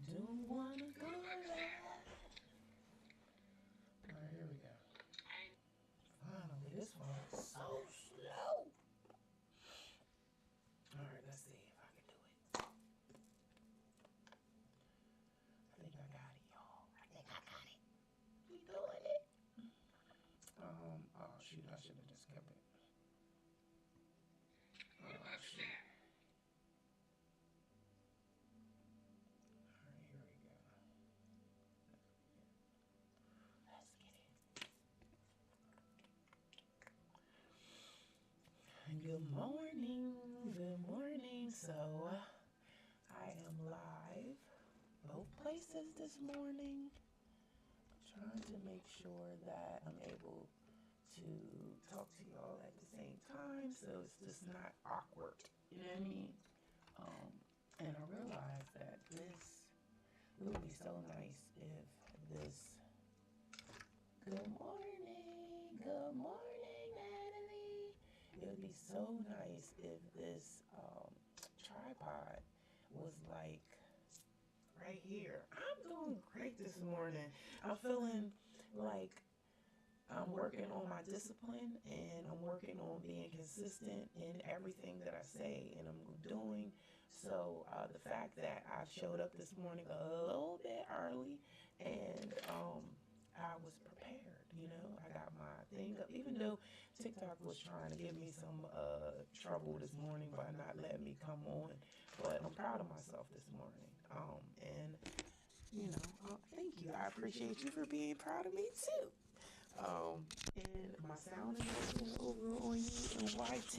Don't wanna go there. Alright, here we go. Finally, this phone is so slow. Alright, let's see if I can do it. I think I got it, y'all. I think I got it. We doing it. Oh shoot, I should have just kept it. Oh shoot. Alright, here we go. Let's get it. Good morning. Good morning. So, I am live both places this morning. Trying to make sure that I'm able to talk to y'all at the same time so it's just not awkward. You know what I mean? And I realized that this would be so nice if this. Good morning, Natalie. It would be so nice if this tripod was like right here. I'm doing great this morning. I'm feeling like I'm working on my discipline and I'm working on being consistent in everything that I say and I'm doing. So the fact that I showed up this morning a little bit early and I was prepared, you know. I got my thing up, even though TikTok was trying to give me some trouble this morning by not letting me come on. But I'm proud of myself this morning. And, you know, thank you. I appreciate you for being proud of me too. And my sound is working over on you and YT.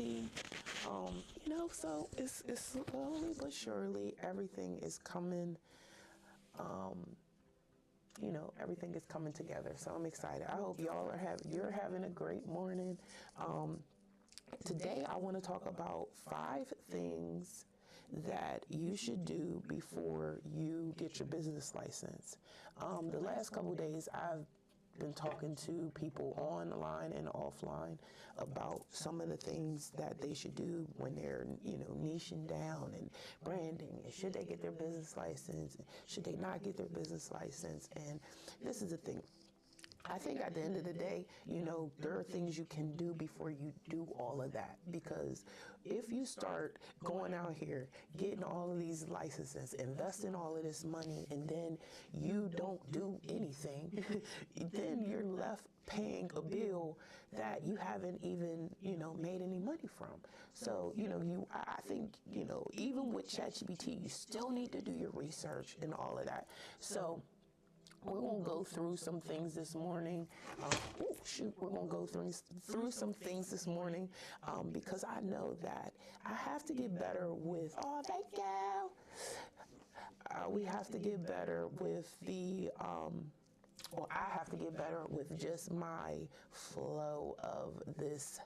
You know, so it's slowly but surely everything is coming. You know, everything is coming together. So I'm excited. I hope y'all are you're having a great morning. Today I want to talk about 5 things that you should do before you get your business license. The last couple of days I've been talking to people online and offline about some of the things that they should do when they're, you know, niching down and branding. And should they get their business license? Should they not get their business license? And this is the thing. I think at the end of the day, you know, there are things you can do before you do all of that. Because if you start going out here, getting all of these licenses, investing all of this money, and then you don't do anything, then you're left paying a bill that you haven't even, you know, made any money from. So, you know, I think, you know, even with ChatGPT, you still need to do your research and all of that. So, we're going to go through some things this morning. We're going to go through some things this morning because I know that I have to get better with, thank you. We have to get better with I have to get better with just my flow of this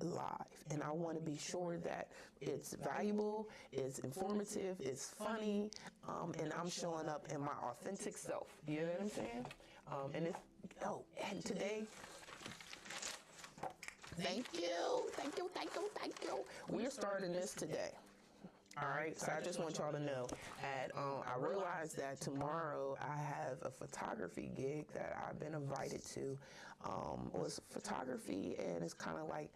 live, and I want to be sure that it's valuable, it's informative, it's funny, and I'm showing up in my authentic self. You know what I'm saying? And today, thank you. We're starting this today. All right, so I just want y'all to know that I realized that tomorrow I have a photography gig that I've been invited to. Was photography, and it's kind of like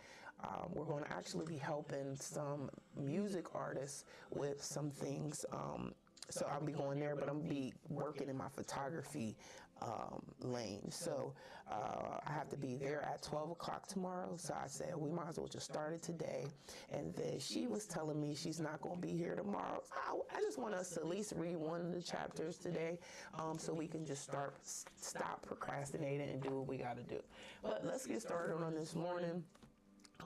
we're going to actually be helping some music artists with some things. So I'll be going there, but I'm going to be working in my photography lane. So I have to be there at 12 o'clock tomorrow. So I said, we might as well just start it today. And then she was telling me she's not going to be here tomorrow. So I just want us to at least read one of the chapters today so we can just stop procrastinating and do what we got to do. But let's get started on this morning.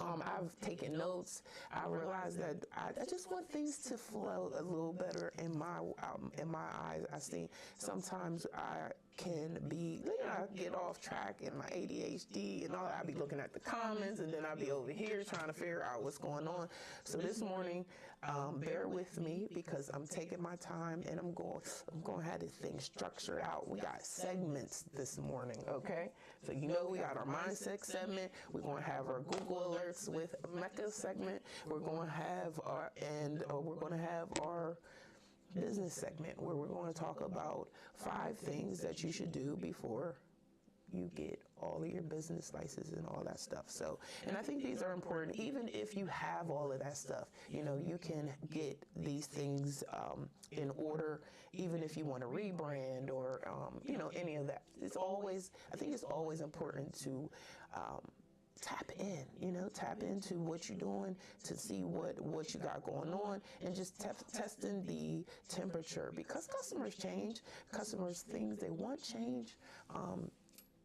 I've taken notes. I realized that I just want things to flow a little better in my eyes. I see sometimes I can be, you know, I get off track in my ADHD and all. I'll be looking at the comments and then I'll be over here trying to figure out what's going on. So this morning, bear with me because I'm taking my time and I'm going to have this thing structured out. We got segments this morning, okay? So you know we got our mindset segment. We're going to have our Google alerts with Mecca segment. We're going to have our business segment where we're going to talk about 5 things that you should do before you get all of your business licenses and all that stuff. So, and I think these are important. Even if you have all of that stuff, you know, you can get these things in order, even if you want to rebrand or, you know, any of that. It's always, I think it's always important to tap in, you know, tap into what you're doing to see what you got going on, and just testing the temperature, because customers change, customers, things they want change.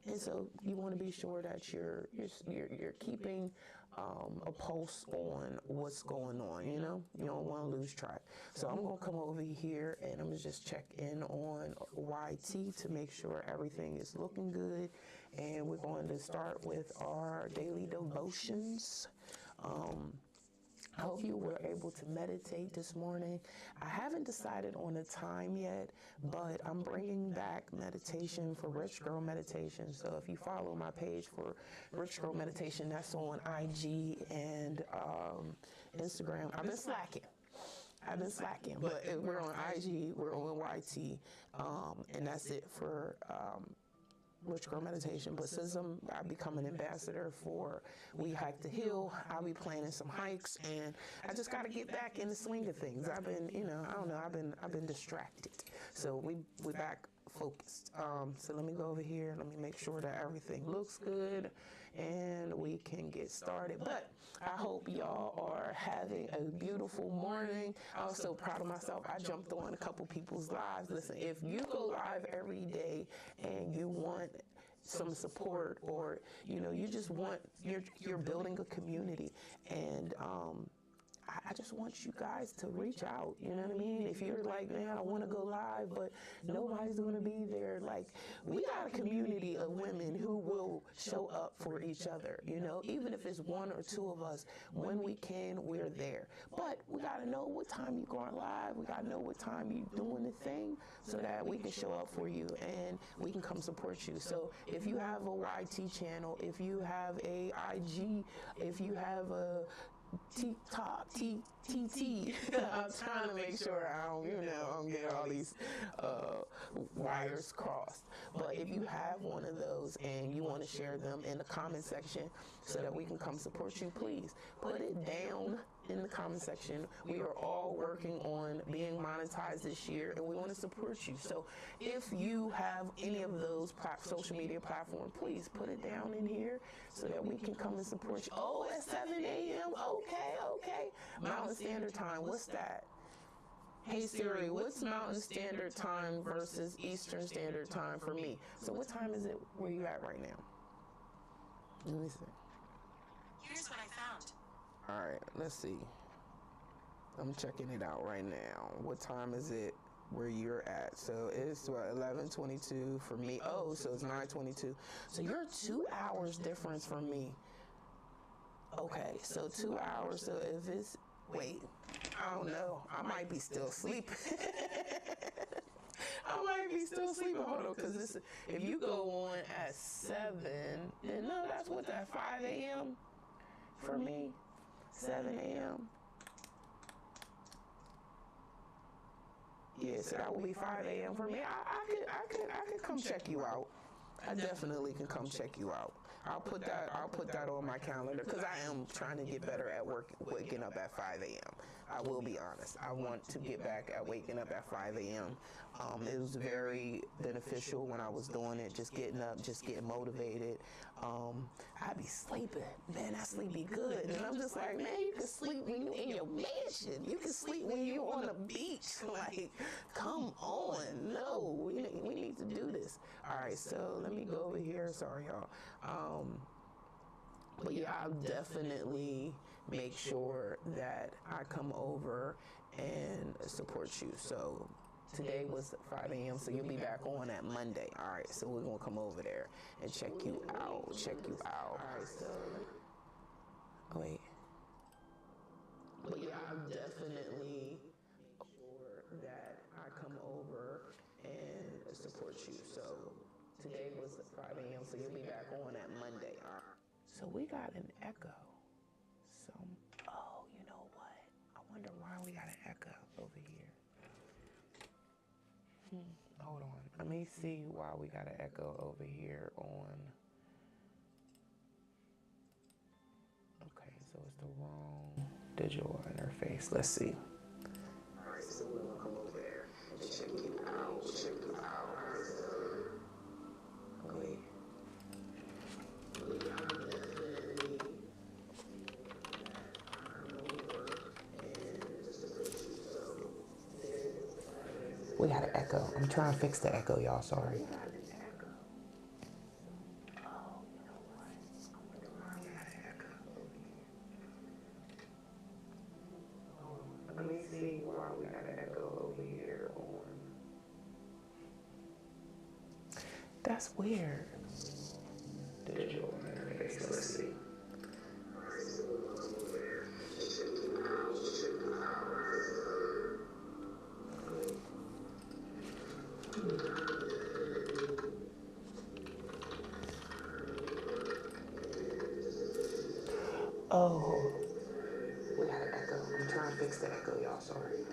And so you want to be sure that you're keeping a pulse on what's going on, you know? You don't want to lose track. So I'm going to come over here and I'm going to just check in on YT to make sure everything is looking good. And we're going to start with our daily devotions. I hope you were able to meditate this morning. I haven't decided on a time yet, but I'm bringing back meditation for Rich Girl Meditation. So if you follow my page for Rich Girl Meditation, that's on IG and Instagram. I've been slacking, but we're on IG, we're on YT, and that's it for Rich Girl Meditation. But since I've become an ambassador for We Hike the Hill, I'll be planning some hikes, and I just got to get back in the swing of things. I've been, you know, I don't know, I've been distracted. So we back focused. So let me go over here. Let me make sure that everything looks good, and we can get started. But I hope y'all are having a beautiful morning. I'm so proud of myself. I jumped on a couple people's lives. Listen, if you go live every day and you want some support, or you know, you just want, you're building a community, and I just want you guys to reach out, you know what I mean? If you're like, man, I want to go live, but nobody's going to be there. Like, we got a community of women who will show up for each other, you know, even if it's 1 or 2 of us. When we can, we're there. But we got to know what time you're going live. We got to know what time you're doing the thing so that we can show up for you and we can come support you. So if you have a YT channel, if you have a IG, if you have a TikTok, TT. I'm trying to make sure I don't get all these wires crossed. But if you have one of those and you want to share them in the comment section so that we can come support you, please put it down in the comment section. We are all working on being monetized this year, and we want to support you. So if you have any of those social media platforms, please put it down in here so that we can come and support you. Oh, at 7 a.m. Okay. Mountain Standard Time. What's that? Hey Siri, what's Mountain Standard Time versus Eastern Standard Time for me? So what time is it where you at right now? Let me see. Here's what I found. All right, let's see. I'm checking it out right now. What time is it where you're at? So it's what, 11:22 for me. Oh, so it's 9:22. So you're 2 hours difference from me. Okay, so 2 hours. So if it's, wait, I don't know. I might be still sleeping. Hold on, because if you go on at 7, then no, that's what, that 5 a.m. for me. 7 a.m. Yeah, so that will be 5 a.m. for me. I could come check you out. I definitely can come check you out. I'll put that on my calendar, because I am trying to get better at waking up at 5 a.m. I will be honest. I want to get back at waking up at 5 a.m. It was very beneficial when I was doing it, just getting up, just getting motivated. I'd be sleeping. Man, that sleep be good. And I'm just like, man, you can sleep when you in your mansion. You can sleep when you on the beach. Like, come on. No, we need to do this. All right, so let me go over here. Sorry, y'all. But yeah, I'll definitely make sure that I come over and support you. So today was 5 a.m., so you'll be back on at Monday. All right, so we're going to come over there and check you out. All right, so, wait. But yeah, I'll definitely make sure that I come over and support you. So today was 5 a.m., so you'll be back on at Monday. All right. So we got an echo. Oh, you know what? I wonder why we got an echo over here. Hold on. Let me see why we got an echo over here on. Okay, so it's the wrong digital interface. Let's see. All right, so we're gonna come over there and check it out. Check it out. Wait. We got an echo. I'm trying to fix the echo, y'all. Sorry. Let me see why we got an echo over here on. That's weird. Digital interface. Let's see. Oh, we got an echo. I'm trying to fix the echo, y'all. Sorry.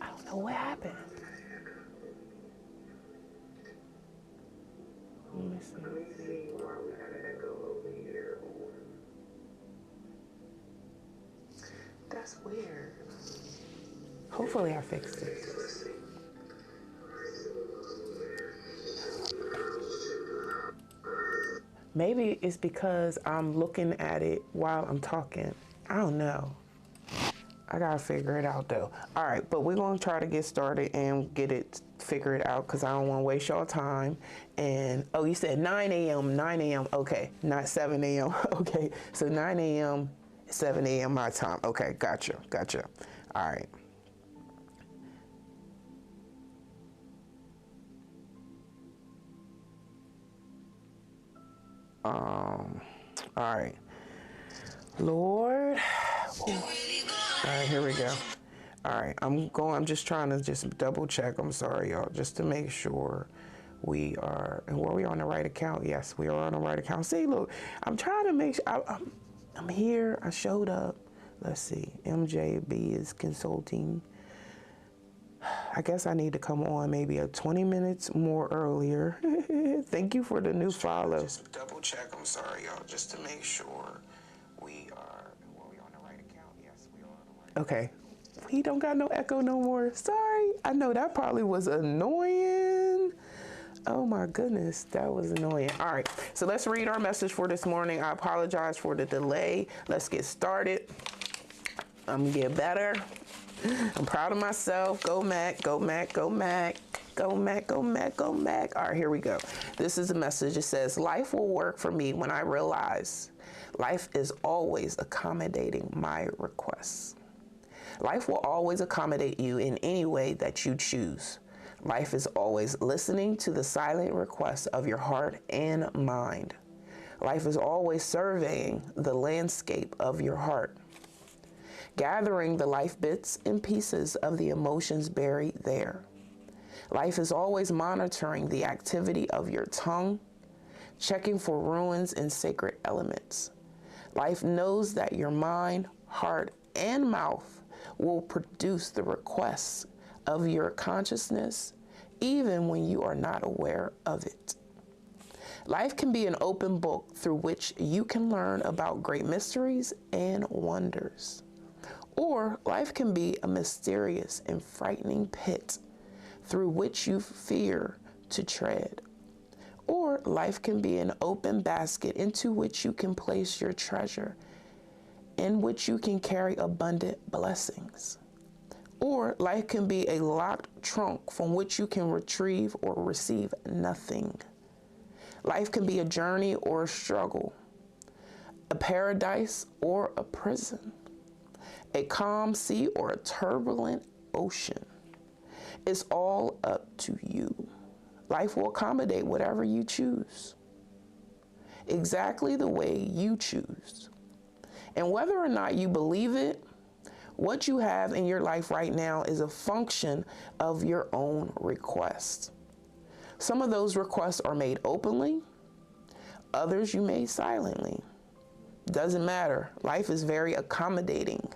I don't know what happened. Let me see why we got an echo over here. That's weird. Hopefully I fixed it. Maybe it's because I'm looking at it while I'm talking. I don't know. I gotta figure it out though. All right, but we're gonna try to get started and get it figured out because I don't want to waste y'all time. And oh, you said 9 a.m. 9 a.m. Okay, not 7 a.m. Okay, so 9 a.m. 7 a.m. my time. Okay, gotcha. All right. All right. Lord. Ooh. All right, here we go. All right, I'm just trying to just double check. I'm sorry, y'all, just to make sure we are, and were we on the right account? Yes, we are on the right account. See, look, I'm trying to make sure I'm here. I showed up. Let's see. MJB is consulting. I guess I need to come on maybe 20 minutes more earlier. Thank you for the new follow. Just double check. I'm sorry, y'all, just to make sure we are. Were we on the right account? Yes, we are on the right. Okay. We don't got no echo no more. Sorry. I know that probably was annoying. Oh my goodness, that was annoying. All right, so let's read our message for this morning. I apologize for the delay. Let's get started. I'm gonna get better. I'm proud of myself. Go Mac, go Mac, go Mac. Go Mac, go Mac, go Mac. All right, here we go. This is a message. It says, life will work for me when I realize life is always accommodating my requests. Life will always accommodate you in any way that you choose. Life is always listening to the silent requests of your heart and mind. Life is always surveying the landscape of your heart, gathering the life bits and pieces of the emotions buried there. Life is always monitoring the activity of your tongue, checking for ruins and sacred elements. Life knows that your mind, heart, and mouth will produce the requests of your consciousness, even when you are not aware of it. Life can be an open book through which you can learn about great mysteries and wonders. Or life can be a mysterious and frightening pit through which you fear to tread. Or life can be an open basket into which you can place your treasure, in which you can carry abundant blessings. Or life can be a locked trunk from which you can retrieve or receive nothing. Life can be a journey or a struggle, a paradise or a prison, a calm sea or a turbulent ocean. It's all up to you. Life will accommodate whatever you choose, exactly the way you choose. And whether or not you believe it, what you have in your life right now is a function of your own request. Some of those requests are made openly, others you made silently. Doesn't matter. Life is very accommodating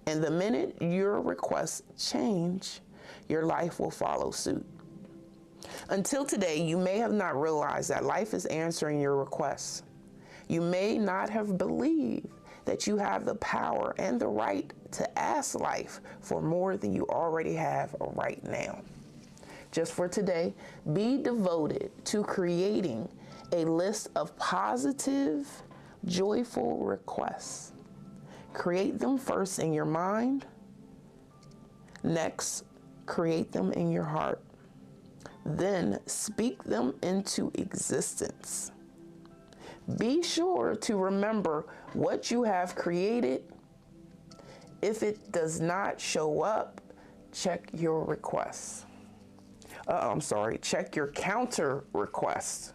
And the minute your requests change, your life will follow suit. Until today, you may have not realized that life is answering your requests. You may not have believed that you have the power and the right to ask life for more than you already have right now. Just for today, be devoted to creating a list of positive, joyful requests. Create them first in your mind. Next, create them in your heart. Then speak them into existence. Be sure to remember what you have created. If it does not show up, check your requests. Check your counter requests.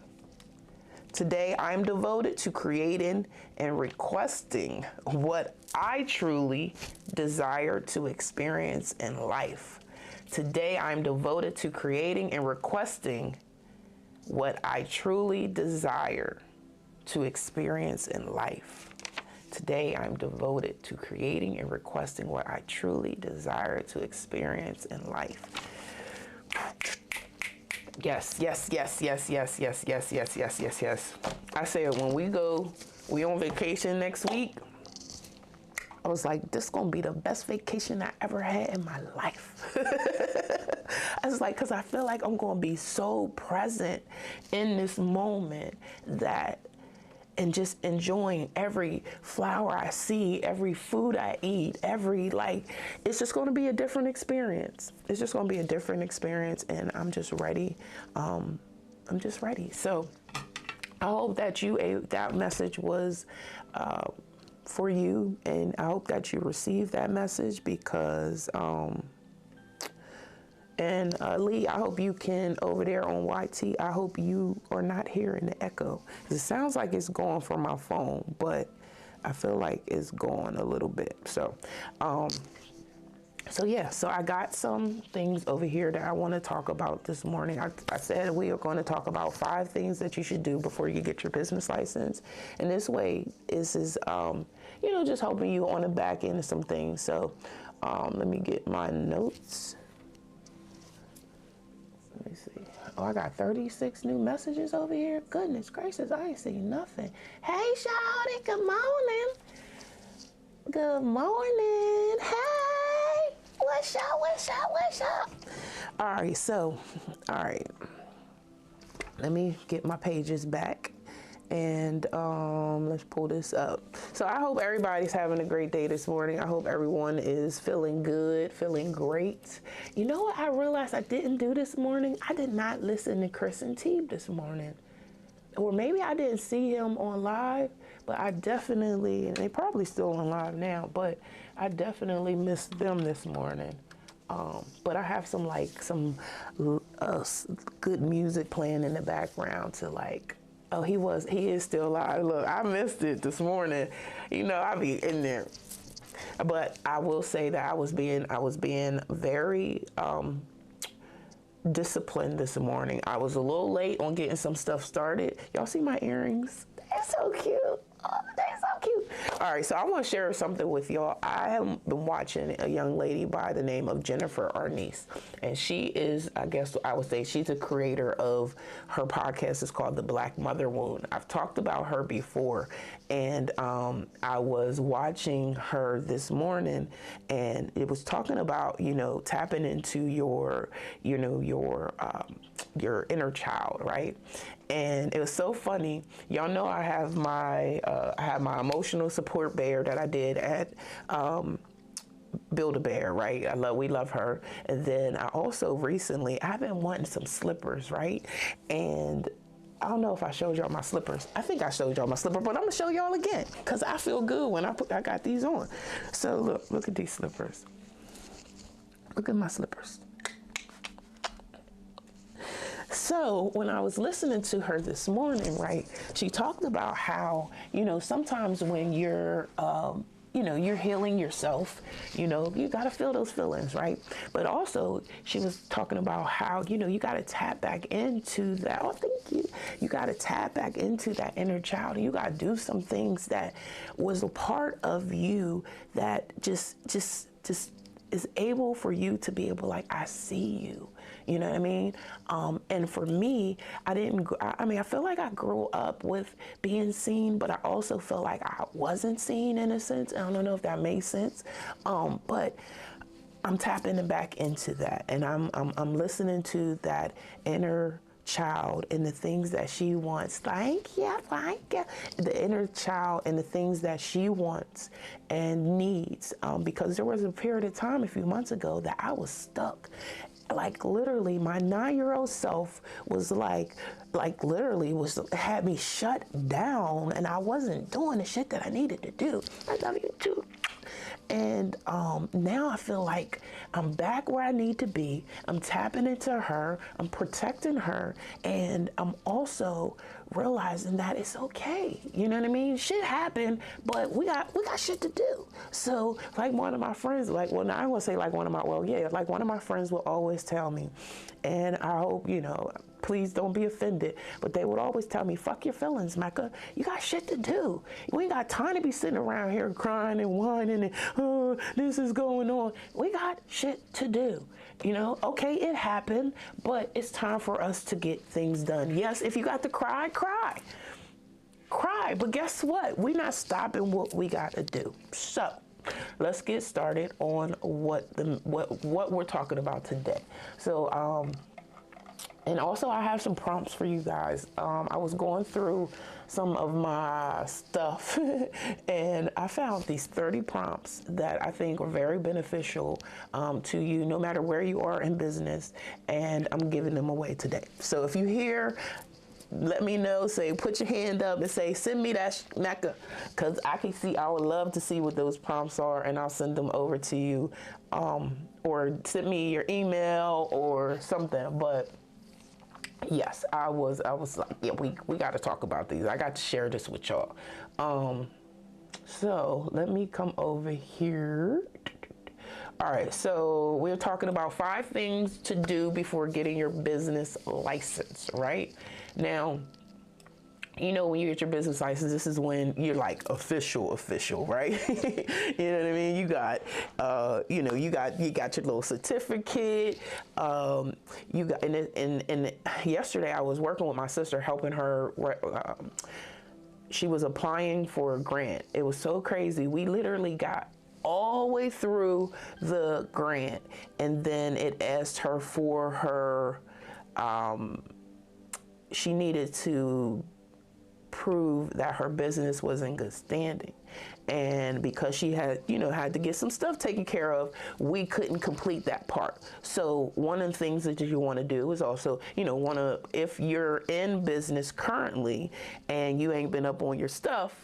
Today, I'm devoted to creating and requesting what I truly desire to experience in life. Today, I'm devoted to creating and requesting what I truly desire to experience in life. Today, I'm devoted to creating and requesting what I truly desire to experience in life. Yes, yes, yes, yes, yes, yes, yes, yes, yes, yes, yes. I said when we on vacation next week, I was like, this is gonna be the best vacation I ever had in my life. I was like, because I feel like I'm gonna be so present in this moment and just enjoying every flower I see, every food I eat, it's just gonna be a different experience. It's just gonna be a different experience, and I'm just ready. I'm just ready. So I hope that that message was for you, and I hope that you received that message because, Lee, I hope you can, over there on YT, I hope you are not hearing the echo. It sounds like it's going from my phone, but I feel like it's going a little bit. So I got some things over here that I want to talk about this morning. I said we are going to talk about 5 things that you should do before you get your business license. And this way, this is, just helping you on the back end of some things. So let me get my notes. Let me see. Oh, I got 36 new messages over here. Goodness gracious, I ain't seen nothing. Hey, Shawty, good morning. Good morning. Hey, what's up? All right. Let me get my pages back. And let's pull this up. So I hope everybody's having a great day this morning. I hope everyone is feeling good, feeling great. You know what I realized I didn't do this morning? I did not listen to Chris and Teeb this morning. Or maybe I didn't see him on live, but I definitely, and they probably still on live now, but I definitely missed them this morning. But I have some good music playing in the background to oh, he is still alive. Look, I missed it this morning. I be in there. But I will say that I was being very disciplined this morning. I was a little late on getting some stuff started. Y'all see my earrings? They're so cute. Oh, they're so cute. All right, so I want to share something with y'all. I have been watching a young lady by the name of Jennifer Arnice, and she is, I guess I would say, she's a creator of her podcast. It's called The Black Mother Wound. I've talked about her before, and I was watching her this morning, and it was talking about, tapping into your inner child, right? And it was so funny. Y'all know I have my emotional support bear that I did at Build-A-Bear, right? We love her. And then I also recently, I've been wanting some slippers, right? And I don't know if I showed y'all my slippers. I think I showed y'all my slipper, but I'm gonna show y'all again because I feel good when I got these on. So look at these slippers. Look at my slippers. So when I was listening to her this morning, right, she talked about how, sometimes when you're, you're healing yourself, you got to feel those feelings, right? But also she was talking about how, you got to tap back into that. Oh, thank you. You got to tap back into that inner child, and you got to do some things that was a part of you that just is able for you to be able, like, I see you. You know what I mean? And for me, I feel like I grew up with being seen, but I also feel like I wasn't seen in a sense. I don't know if that makes sense. But I'm tapping back into that, and I'm listening to that inner child and the things that she wants. Thank you. The inner child and the things that she wants and needs. Because there was a period of time a few months ago that I was stuck. Like, literally, my 9-year-old self was literally had me shut down, and I wasn't doing the shit that I needed to do. I love you too. And now I feel like I'm back where I need to be. I'm tapping into her. I'm protecting her. And I'm also realizing that it's okay. You know what I mean? Shit happened, but we got shit to do. So, like, one of my friends, like one of my friends will always tell me, and I hope, please don't be offended, but they would always tell me, fuck your feelings, Mecca. You got shit to do. We ain't got time to be sitting around here crying and whining and, oh, this is going on. We got shit to do. Okay, it happened, but it's time for us to get things done. Yes, if you got to cry, cry. Cry, but guess what? We're not stopping what we got to do. So, let's get started on what we're talking about today. So, and also, I have some prompts for you guys. I was going through some of my stuff and I found these 30 prompts that I think are very beneficial to you, no matter where you are in business, and I'm giving them away today. So if you hear, let me know, say, put your hand up and say, send me that Mecca, because I would love to see what those prompts are, and I'll send them over to you, or send me your email or something. But yes, I was like, yeah, we got to talk about these. I got to share this with y'all. So let me come over here. All right, so we're talking about 5 things to do before getting your business license, right? Now, when you get your business license, this is when you're like official, right? You know what I mean? You got, you got your little certificate. You got, and yesterday I was working with my sister, helping her. She was applying for a grant. It was so crazy. We literally got all the way through the grant, and then it asked her for her. She needed to prove that her business was in good standing, and because she had had to get some stuff taken care of, we couldn't complete that part. So one of the things that you want to do is also if you're in business currently and you ain't been up on your stuff,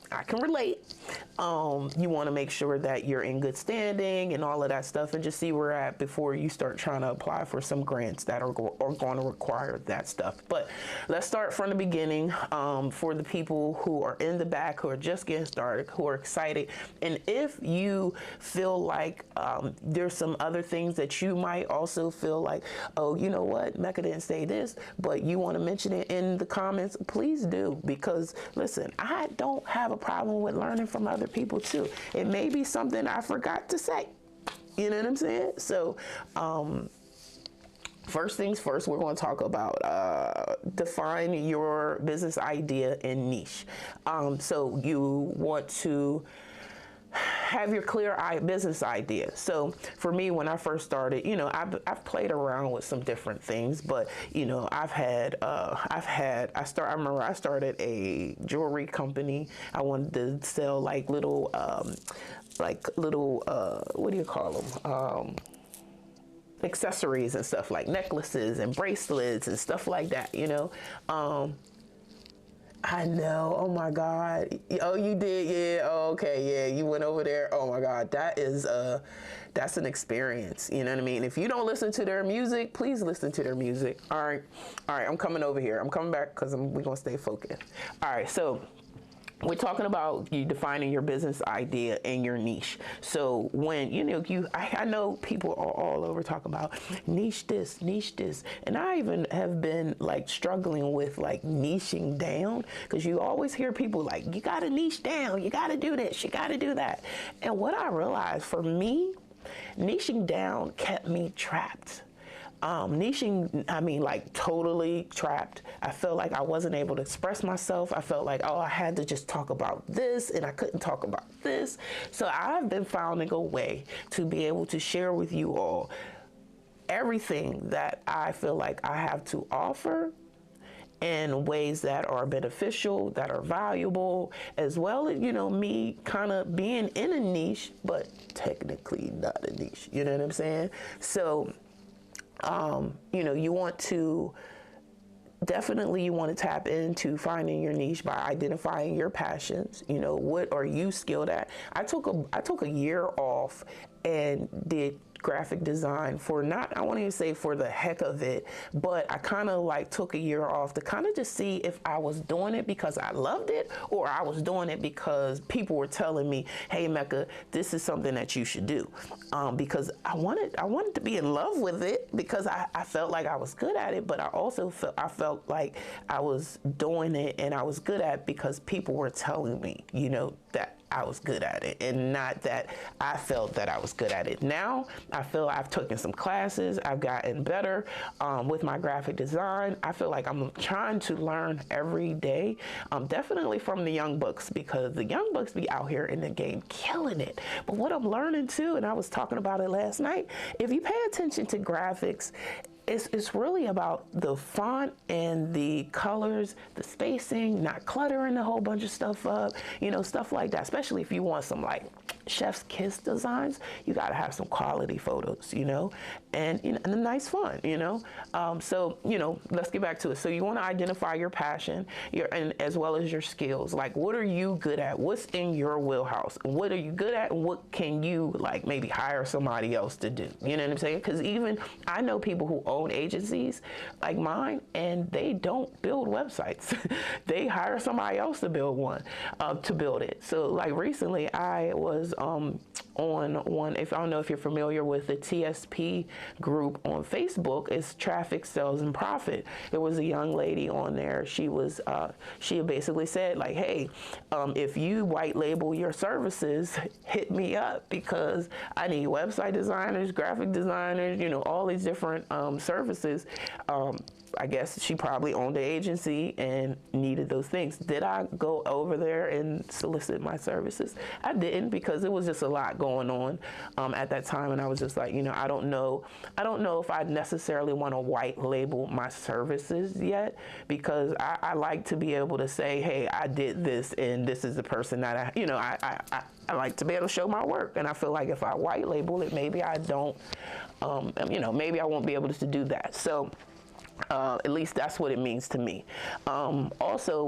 I can relate. You want to make sure that you're in good standing and all of that stuff, and just see where you're at before you start trying to apply for some grants that are going to require that stuff. But let's start from the beginning, for the people who are in the back, who are just getting started, who are excited. And if you feel like there's some other things that you might also feel like, oh, you know what, Mecca didn't say this, but you want to mention it in the comments, please do. Because listen, I don't have a problem with learning from other people too. It may be something I forgot to say. You know what I'm saying? So, first things first, we're going to talk about define your business idea and niche. So you want to have your clear business idea. So for me, when I first started, I've played around with some different things, but I remember I started a jewelry company. I wanted to sell like little what do you call them? Accessories and stuff, like necklaces and bracelets and stuff like that, I know. Oh my God. Oh, you did? Yeah. Oh, okay. Yeah. You went over there. Oh my God. That's an experience. You know what I mean? If you don't listen to their music, please listen to their music. All right. I'm coming over here. I'm coming back because we're going to stay focused. All right. So we're talking about you defining your business idea and your niche. So when I know people are all over talking about niche this, and I even have been like struggling with like niching down, because you always hear people like, you got to niche down, you got to do this, you got to do that. And what I realized for me, niching down kept me trapped. Niching, I mean, like totally trapped. I felt like I wasn't able to express myself. I felt like, oh, I had to just talk about this and I couldn't talk about this. So I've been finding a way to be able to share with you all everything that I feel like I have to offer in ways that are beneficial, that are valuable, as well as, me kind of being in a niche, but technically not a niche. You know what I'm saying? So you want to tap into finding your niche by identifying your passions. What are you skilled at? I took a year off and did graphic design for I won't even say for the heck of it, but I kind of like took a year off to kind of just see if I was doing it because I loved it, or I was doing it because people were telling me, hey Mecca, this is something that you should do, because I wanted to be in love with it, because I felt like I was good at it, but I also felt like I was doing it and I was good at it because people were telling me, that I was good at it, and not that I felt that I was good at it. Now I feel I've taken some classes, I've gotten better with my graphic design. I feel like I'm trying to learn every day, definitely from the young bucks, because the young bucks be out here in the game killing it. But what I'm learning too, and I was talking about it last night, if you pay attention to graphics, it's really about the font and the colors, the spacing, not cluttering a whole bunch of stuff up, stuff like that. Especially if you want some like chef's kiss designs, you got to have some quality photos, and a nice font, So, let's get back to it. So you want to identify your passion, and as well as your skills. Like, what are you good at? What's in your wheelhouse? What are you good at? And what can you like maybe hire somebody else to do? You know what I'm saying? Because even I know people who own agencies like mine, and they don't build websites. They hire somebody else to build one, to build it. So like recently I was on one, if I don't know if you're familiar with the TSP group on Facebook, it's Traffic, Sales, and Profit. There was a young lady on there. She basically said like, hey, if you white label your services, hit me up, because I need website designers, graphic designers, all these different services. I guess she probably owned the agency and needed those things. Did I go over there and solicit my services? I didn't, because it was just a lot going on at that time, and I was just like, I don't know if I necessarily want to white label my services yet, because I like to be able to say, hey, I did this, and this is the person that I like to be able to show my work. And I feel like if I white label it, maybe I don't, maybe I won't be able to do that. So at least that's what it means to me. Also,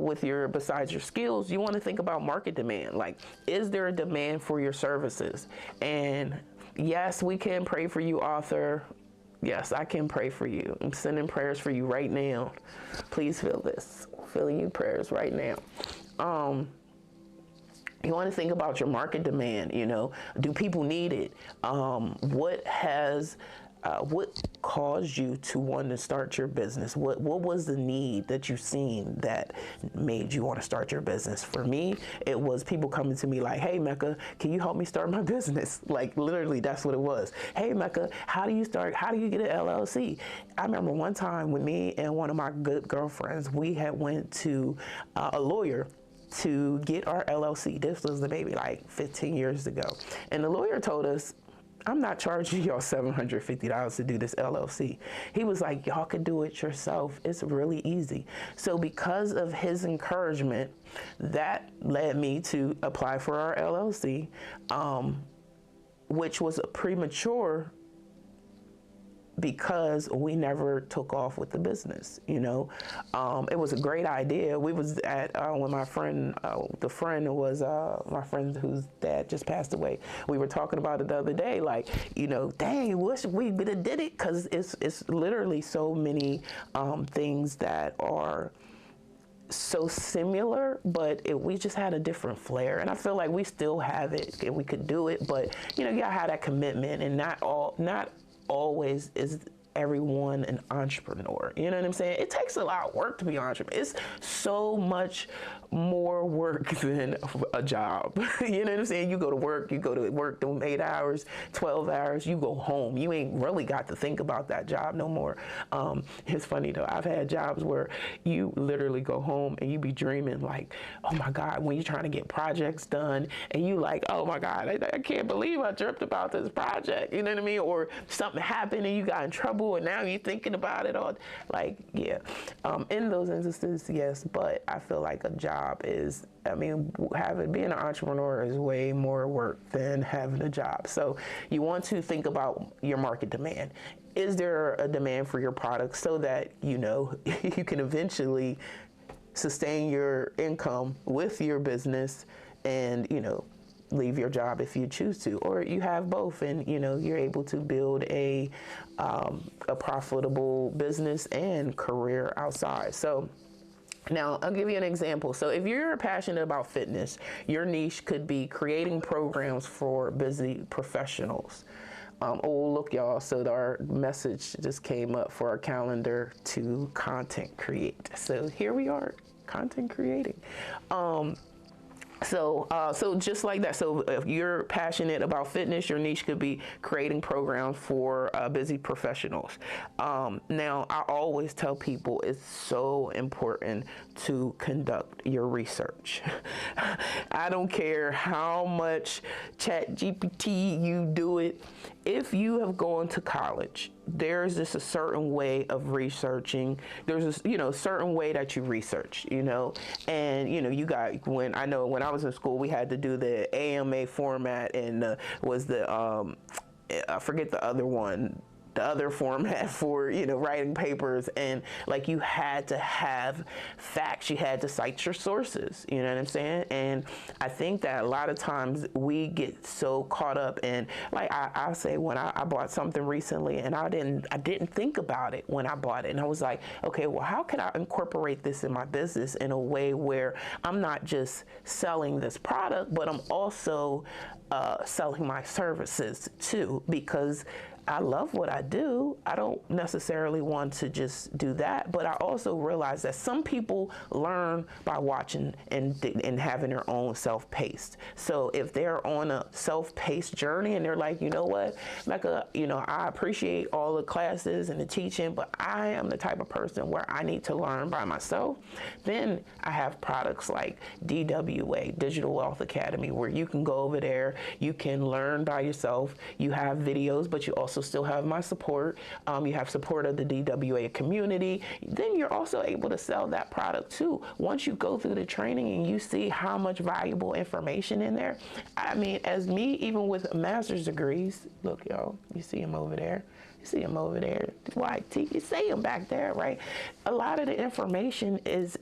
besides your skills, you want to think about market demand. Like, is there a demand for your services? And yes, we can pray for you, author. Yes, I can pray for you. I'm sending prayers for you right now. Please feel this. Feeling you prayers right now. You want to think about your market demand. Do people need it? What caused you to want to start your business? What was the need that you've seen that made you want to start your business? For me, it was people coming to me like, hey, Mecca, can you help me start my business? Like, literally, that's what it was. Hey, Mecca, how do you get an LLC? I remember one time with me and one of my good girlfriends, we had went to a lawyer to get our LLC. This was maybe like 15 years ago. And the lawyer told us, I'm not charging y'all $750 to do this LLC. He was like, y'all can do it yourself. It's really easy. So because of his encouragement, that led me to apply for our LLC, which was premature because we never took off with the business, It was a great idea. We was at, when my friend, the friend was my friend whose dad just passed away. We were talking about it the other day, like, dang, wish we would have did it, because it's literally so many things that are so similar, but we just had a different flair. And I feel like we still have it and we could do it, but you know, you gotta have that commitment, and not always is everyone an entrepreneur. You know what I'm saying? It takes a lot of work to be an entrepreneur. It's so much more work than a job. You know what I'm saying? You go to work them 8 hours, 12 hours, you go home. You ain't really got to think about that job no more. It's funny though, I've had jobs where you literally go home and you be dreaming like, oh my God, when you're trying to get projects done and you like, oh my God, I can't believe I dreamt about this project. You know what I mean? Or something happened and you got in trouble and now you're thinking about it all. Like, yeah, in those instances, yes, but I feel like a job is, I mean, being an entrepreneur is way more work than having a job. So you want to think about your market demand. Is there a demand for your product so that, you know, you can eventually sustain your income with your business and, you know, leave your job if you choose to, or you have both, and you know, you're able to build a profitable business and career outside. So now, I'll give you an example. So if you're passionate about fitness, your niche could be creating programs for busy professionals. Oh, look, y'all. So our message just came up for our calendar to content create. So here we are, content creating. So just like that. So if you're passionate about fitness, your niche could be creating programs for busy professionals. Now, I always tell people it's so important to conduct your research. I don't care how much ChatGPT you do it. If you have gone to college, there's just a certain way of researching. There's a, you know, certain way that you research, you know, and, you know, you got, when I was in school, we had to do the AMA format and I forget the other one, the other format for, you know, writing papers, and like you had to have facts, you had to cite your sources, you know what I'm saying? And I think that a lot of times we get so caught up in, like I say, when I bought something recently and I didn't think about it when I bought it, and I was like, okay, well, how can I incorporate this in my business in a way where I'm not just selling this product, but I'm also selling my services too, because I love what I do. I don't necessarily want to just do that, but I also realize that some people learn by watching and having their own self-paced. So if they're on a self-paced journey and they're like, you know what, like you know, I appreciate all the classes and the teaching, but I am the type of person where I need to learn by myself, then I have products like DWA, Digital Wealth Academy, where you can go over there, you can learn by yourself, you have videos, but you also still have my support. You have support of the DWA community. Then you're also able to sell that product too. Once you go through the training and you see how much valuable information in there. I mean, as me, even with master's degrees, look, y'all, you see him over there. You see him over there, white tee. You see him back there, right? A lot of the information is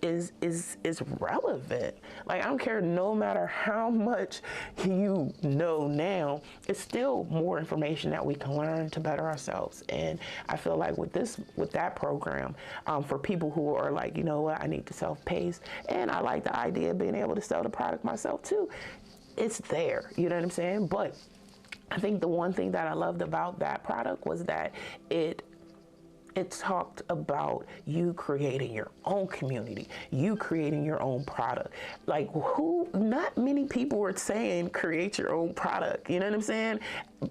relevant. Like, I don't care, no matter how much you know now, it's still more information that we can learn to better ourselves. And I feel like with that program, for people who are like, you know what, I need to self-pace, and I like the idea of being able to sell the product myself too. It's there, you know what I'm saying? But I think the one thing that I loved about that product was that it talked about you creating your own community, you creating your own product. Like, not many people were saying create your own product. You know what I'm saying?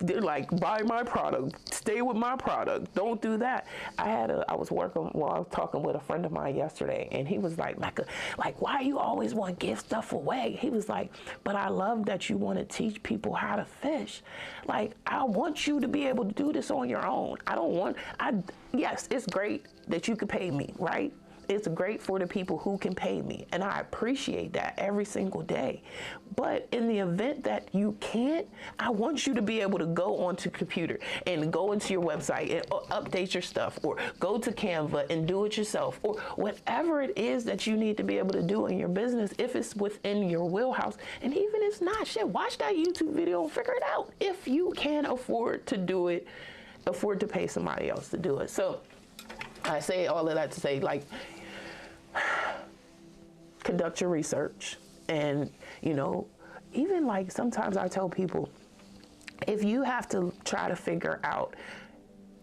They're like, buy my product, stay with my product, don't do that. I was talking with a friend of mine yesterday, and he was like, why you always want to give stuff away? He was like, but I love that you want to teach people how to fish. Like, I want you to be able to do this on your own. Yes, it's great that you could pay me, right? It's great for the people who can pay me, and I appreciate that every single day. But in the event that you can't, I want you to be able to go onto computer and go into your website and update your stuff, or go to Canva and do it yourself, or whatever it is that you need to be able to do in your business, if it's within your wheelhouse. And even if it's not, shit, watch that YouTube video and figure it out. If you can afford to do it, afford to pay somebody else to do it. So I say all of that to say, like, conduct your research. And, you know, even like sometimes I tell people, if you have to try to figure out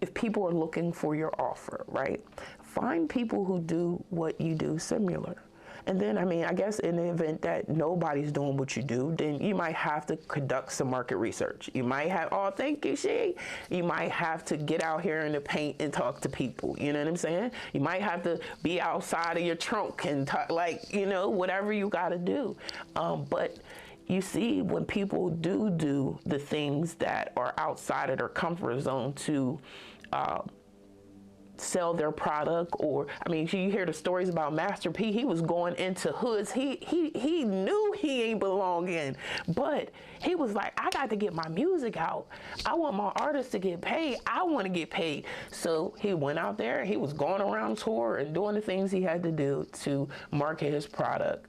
if people are looking for your offer, right? Find people who do what you do similar. And then, I mean, I guess in the event that nobody's doing what you do, then you might have to conduct some market research. You might have, oh, thank you, Shay. You might have to get out here in the paint and talk to people. You know what I'm saying? You might have to be outside of your trunk and talk, like, you know, whatever you got to do. But you see, when people do the things that are outside of their comfort zone to sell their product, or I mean, you hear the stories about Master P. He was going into hoods he knew he ain't belong in, but he was like, I got to get my music out. I want my artists to get paid. I want to get paid. So he went out there. He was going around tour and doing the things he had to do to market his product.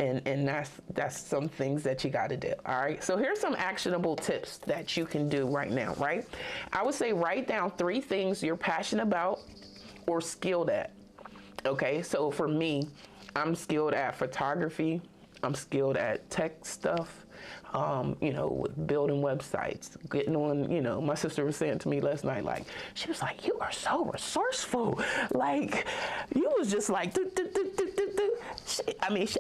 And that's some things that you got to do. All right. So here's some actionable tips that you can do right now. Right. I would say write down 3 things you're passionate about or skilled at. Okay. So for me, I'm skilled at photography. I'm skilled at tech stuff. You know, with building websites, getting on, you know, my sister was saying to me last night, like, she was like, you are so resourceful. Like, you was just like, do, do, do, do, do, do.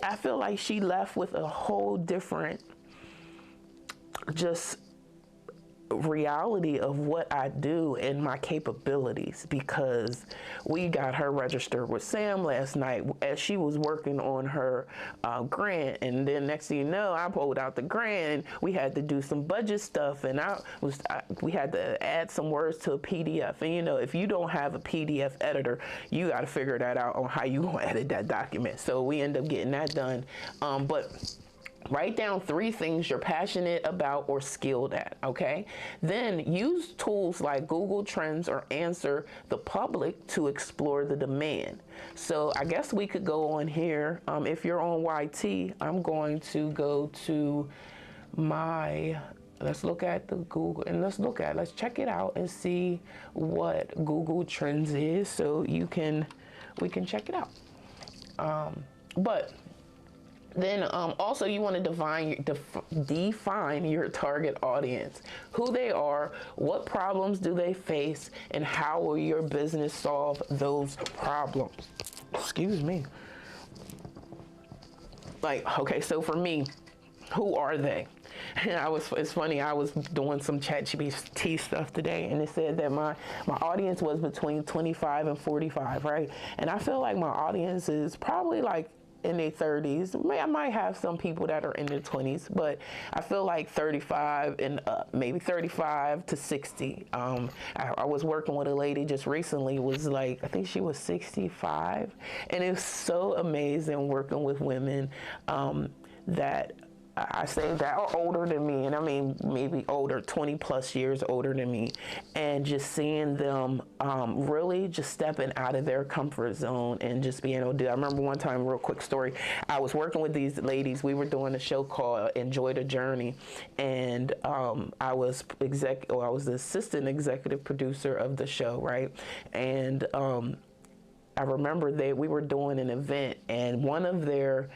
I feel like she left with a whole different just reality of what I do and my capabilities, because we got her registered with Sam last night as she was working on her grant, and then next thing you know, I pulled out the grant. We had to do some budget stuff, and we had to add some words to a PDF. And you know, if you don't have a PDF editor, you got to figure that out on how you gonna edit that document. So we end up getting that done. But write down 3 things you're passionate about or skilled at, okay? Then use tools like Google Trends or Answer the Public to explore the demand. So I guess we could go on here. If you're on YT, I'm going to go to let's look at the Google, and let's check it out and see what Google Trends is, so we can check it out. But then also you want to define your target audience, who they are, what problems do they face, and how will your business solve those problems. Excuse me. Like, okay, so for me, who are they? And it's funny, I was doing some ChatGPT stuff today, and it said that my audience was between 25 and 45, right? And I feel like my audience is probably like in their 30s. I might have some people that are in their 20s, but I feel like 35 and up, maybe 35 to 60. I was working with a lady just recently, was like, I think she was 65, and it's so amazing working with women that I say that are older than me, and I mean maybe older, 20 plus years older than me, and just seeing them really just stepping out of their comfort zone and just being able to do. I remember one time, real quick story, I was working with these ladies. We were doing a show called Enjoy the Journey, and I was the assistant executive producer of the show, right? And I remember we were doing an event, and one of their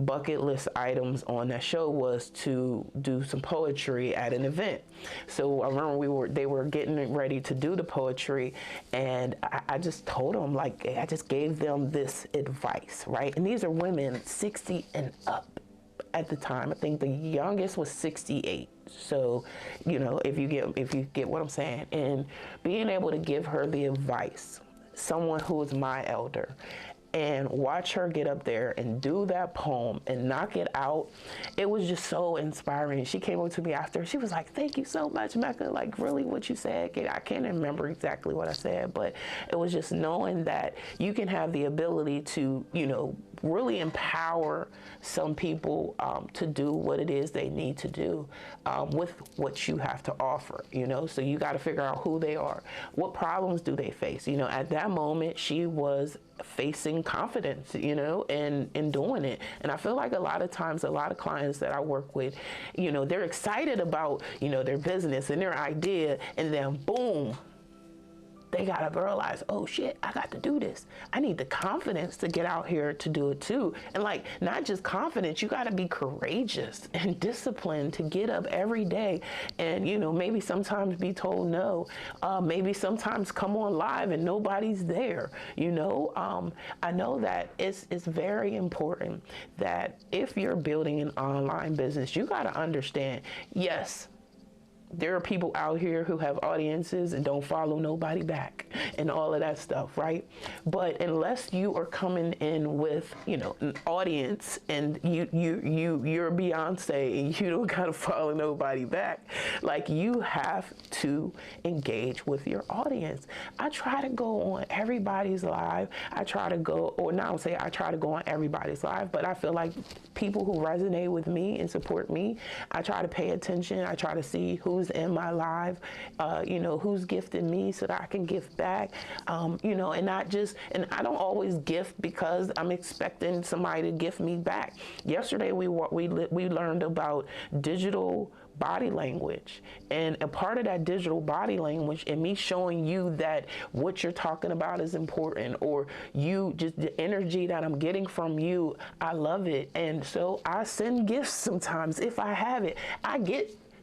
bucket list items on that show was to do some poetry at an event. So I remember they were getting ready to do the poetry, and I just told them, like, I just gave them this advice, right? And these are women 60 and up at the time. I think the youngest was 68. So, you know, if you get what I'm saying, and being able to give her the advice, someone who is my elder, and watch her get up there and do that poem and knock it out. It was just so inspiring. She came up to me after. She was like, thank you so much, Mecca. Like, really what you said. I can't remember exactly what I said, but it was just knowing that you can have the ability to, you know, really empower some people to do what it is they need to do with what you have to offer, you know? So you got to figure out who they are. What problems do they face? You know, at that moment, she was facing confidence, you know, and doing it. And I feel like a lot of times, a lot of clients that I work with, you know, they're excited about, you know, their business and their idea, and then boom, they got to realize, oh shit, I got to do this. I need the confidence to get out here to do it too. And like, not just confidence, you got to be courageous and disciplined to get up every day and, you know, maybe sometimes be told no. Maybe sometimes come on live and nobody's there. You know, I know that it's very important that if you're building an online business, you got to understand, yes, there are people out here who have audiences and don't follow nobody back and all of that stuff, right? But unless you are coming in with, you know, an audience and you're Beyonce and you don't gotta follow nobody back, like you have to engage with your audience. I try to go on everybody's live. I try to go on everybody's live, but I feel like people who resonate with me and support me, I try to pay attention. I try to see who's in my live, you know, who's gifting me so that I can gift back, you know, and not just, and I don't always gift because I'm expecting somebody to gift me back. Yesterday, we learned about digital body language, and a part of that digital body language and me showing you that what you're talking about is important, or you just the energy that I'm getting from you, I love it. And so I send gifts sometimes if I have it.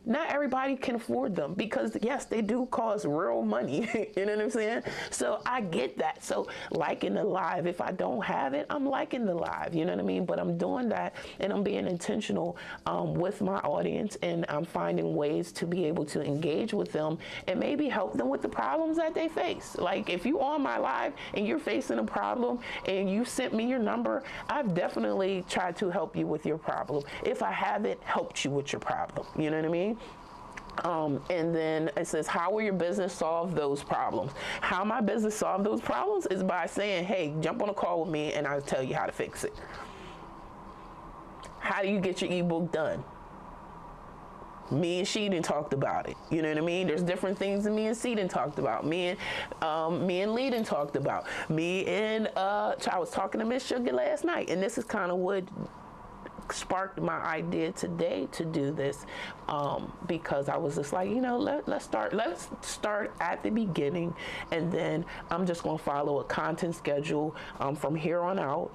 Not everybody can afford them because yes, they do cost real money. You know what I'm saying? So I get that. So liking the live, if I don't have it, I'm liking the live, you know what I mean? But I'm doing that and I'm being intentional with my audience, and I'm finding ways to be able to engage with them and maybe help them with the problems that they face. Like if you on my live and you're facing a problem and you sent me your number, I've definitely tried to help you with your problem. If I haven't helped you with your problem, you know what I mean? And then it says, how will your business solve those problems? How my business solve those problems is by saying, hey, jump on a call with me and I'll tell you how to fix it. How do you get your ebook done? Me and she done talked about it. You know what I mean? There's different things that me and C done talked about. Me and Lee done talked about. I was talking to Miss Sugar last night, and this is kind of what sparked my idea today to do this, because I was just like, you know, let's start at the beginning, and then I'm just going to follow a content schedule from here on out.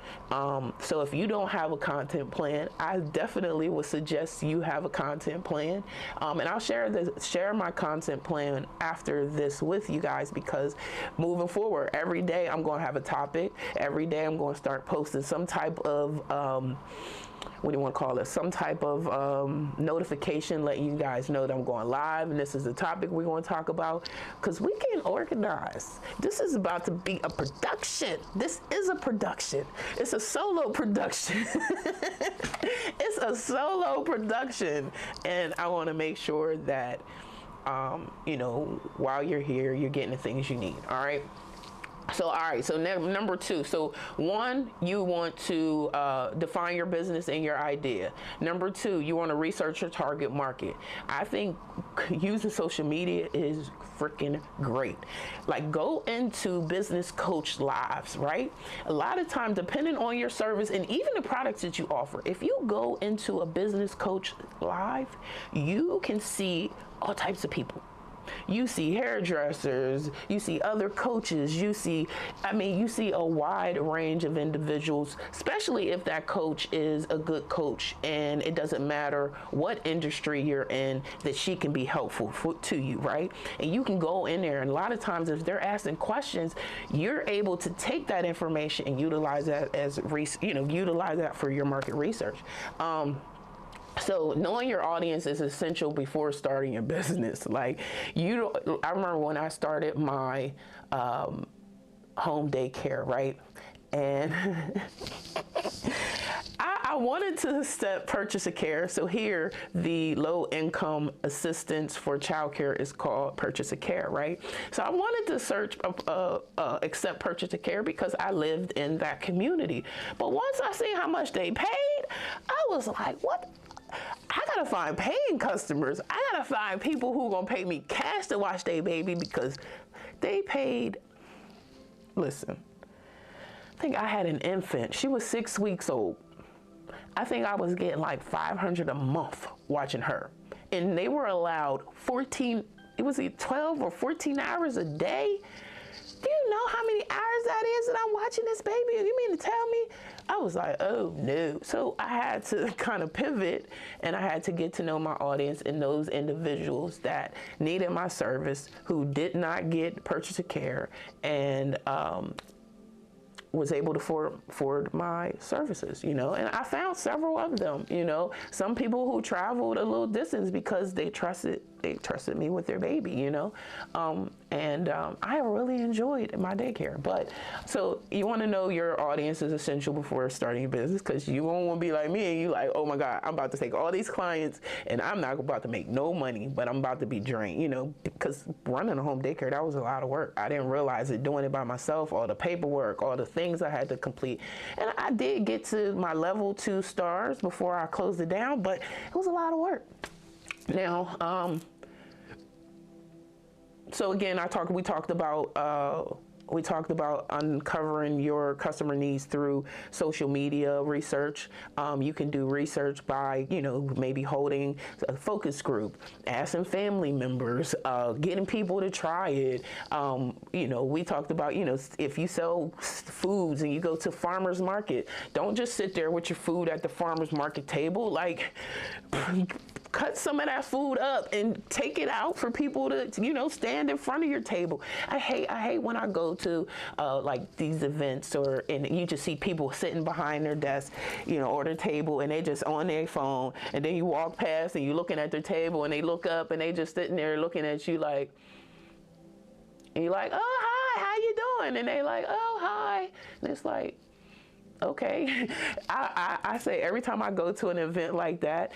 So if you don't have a content plan, I definitely would suggest you have a content plan, and I'll share my content plan after this with you guys, because moving forward, every day I'm going to have a topic. Every day I'm going to start posting some type of what do you want to call it? Some type of notification letting you guys know that I'm going live and this is the topic we're going to talk about, because we can organize. This is about to be a production. This is a production. It's a solo production. It's a solo production. And I want to make sure that, you know, while you're here, you're getting the things you need. All right. So, all right, so number two. So one, you want to define your business and your idea. Number two, you want to research your target market. I think using social media is freaking great. Like, go into business coach lives, right? A lot of times, depending on your service and even the products that you offer, if you go into a business coach live, you can see all types of people. You see hairdressers, you see other coaches, you see a wide range of individuals, especially if that coach is a good coach and it doesn't matter what industry you're in, that she can be helpful to you, right? And you can go in there, and a lot of times if they're asking questions, you're able to take that information and utilize that utilize that for your market research. So knowing your audience is essential before starting your business. Like, I remember when I started my home daycare, right? And I wanted to purchase a care. So here, the low income assistance for childcare is called purchase a care, right? So I wanted to search, accept purchase a care because I lived in that community. But once I see how much they paid, I was like, what? I gotta find paying customers. I gotta find people who gonna pay me cash to watch their baby, because they paid, listen, I think I had an infant. She was 6 weeks old. I think I was getting like $500 a month watching her. And they were allowed 12 or 14 hours a day. you know how many hours that is that I'm watching this baby? You mean to tell me? I was like, oh no. So I had to kind of pivot, and I had to get to know my audience and those individuals that needed my service, who did not get purchase of care, and was able to afford my services, you know, and I found several of them, you know, some people who traveled a little distance because they trusted me with their baby, you know, I really enjoyed my daycare. But so you want to know your audience is essential before starting your business, because you won't want to be like me and you like, oh my God, I'm about to take all these clients and I'm not about to make no money, but I'm about to be drained, you know, because running a home daycare, that was a lot of work. I didn't realize it doing it by myself, all the paperwork, all the things I had to complete. And I did get to my level 2 stars before I closed it down, but it was a lot of work. Now, so again, we talked about uncovering your customer needs through social media research. You can do research by, you know, maybe holding a focus group, asking family members, getting people to try it. You know, we talked about, you know, if you sell foods and you go to farmer's market, don't just sit there with your food at the farmer's market table. Like, cut some of that food up and take it out for people to, you know, stand in front of your table. I hate when I go to like these events, and you just see people sitting behind their desk, you know, or their table, and they just on their phone, and then you walk past and you're looking at their table and they look up and they just sitting there looking at you like, and you're like, oh, hi, how you doing? And they like, oh, hi. And it's like, okay. I say every time I go to an event like that,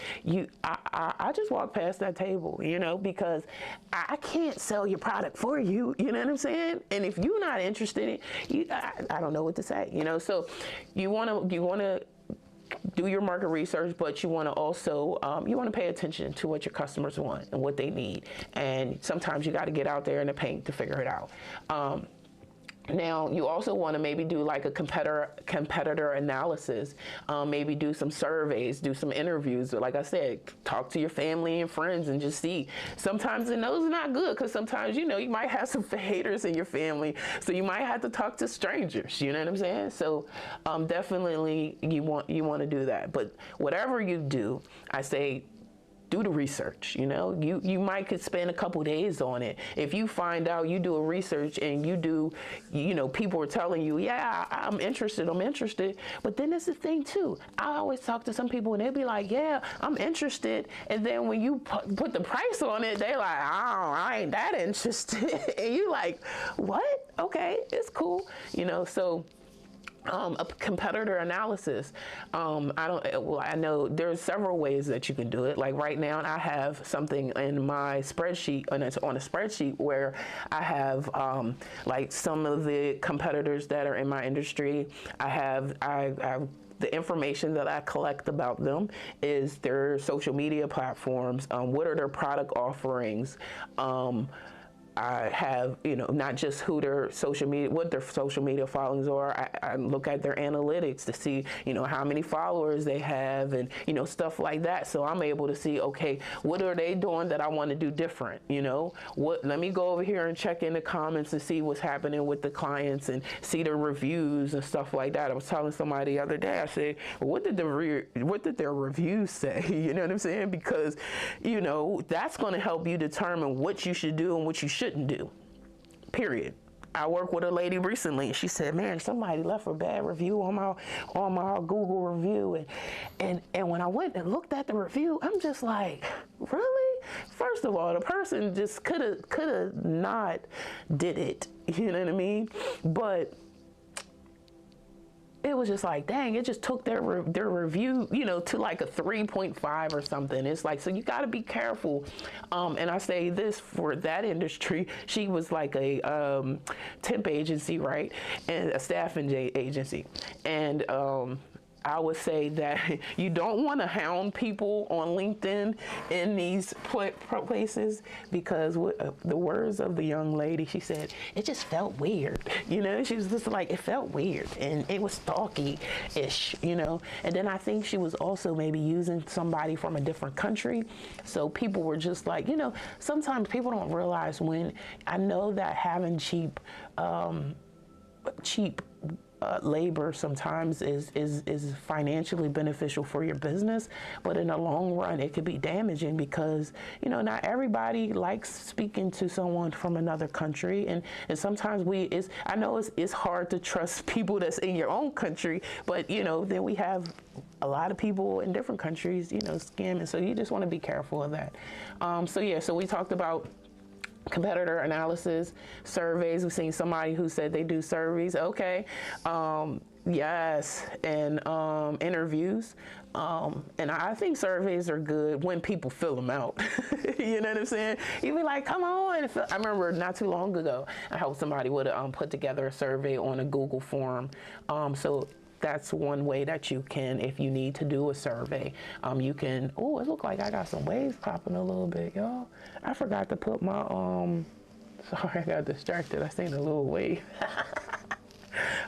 I just walk past that table, you know, because I can't sell your product for you, you know what I'm saying? And if you're not interested in, I don't know what to say, you know. So you want to do your market research, but you want to also you want to pay attention to what your customers want and what they need. And sometimes you got to get out there in the paint to figure it out. Now, you also want to maybe do like a competitor analysis, maybe do some surveys, do some interviews. Like I said, talk to your family and friends and just see. Sometimes those are not good, because sometimes, you know, you might have some haters in your family, so you might have to talk to strangers, you know what I'm saying? So definitely you want to do that. But whatever you do, I say, do the research. You know, you might could spend a couple days on it. If you find out, you do a research and you know, people are telling you, yeah, I'm interested, but then there's the thing too. I always talk to some people and they'll be like, yeah, I'm interested, and then when you put the price on it, they're like, oh, I ain't that interested. And you like, what? Okay, it's cool, you know. So a competitor analysis. I know there's several ways that you can do it. Like right now, I have something in my spreadsheet, and it's on a spreadsheet where I have like some of the competitors that are in my industry. I have the information that I collect about them is their social media platforms. What are their product offerings? I have, you know, not just what their social media followings are. I look at their analytics to see, you know, how many followers they have, and, you know, stuff like that. So I'm able to see, okay, what are they doing that I want to do different? You know, let me go over here and check in the comments and see what's happening with the clients and see their reviews and stuff like that. I was telling somebody the other day, I said, well, what did their reviews say? You know what I'm saying? Because, you know, that's going to help you determine what you should do and what you shouldn't do, period. I worked with a lady recently. She said, man, somebody left a bad review on my Google review. And when I went and looked at the review, I'm just like, really? First of all, the person just could have not did it. You know what I mean? But it was just like, dang, it just took their review, you know, to like a 3.5 or something. It's like, so you got to be careful. And I say this for that industry. She was like a temp agency, right? And a staffing agency. And I would say that you don't want to hound people on LinkedIn in these places, because the words of the young lady, she said, it just felt weird. You know, she was just like, it felt weird and it was stalky-ish, you know. And then I think she was also maybe using somebody from a different country. So people were just like, you know, sometimes people don't realize when, I know that having cheap cheap labor sometimes is financially beneficial for your business, but in the long run it could be damaging because not everybody likes speaking to someone from another country, and sometimes I know it's hard to trust people that's in your own country, but then we have a lot of people in different countries scamming, so you just want to be careful of that. So we talked about competitor analysis, surveys. We've seen somebody who said they do surveys. Okay. Yes. And interviews. And I think surveys are good when people fill them out. You know what I'm saying? You be like, come on. I remember not too long ago, I helped somebody with put together a survey on a Google form. So that's one way that you can, if you need to do a survey, you can, oh, it looked like I got some waves popping a little bit, y'all. I forgot to put my, sorry, I got distracted. I seen a little wave.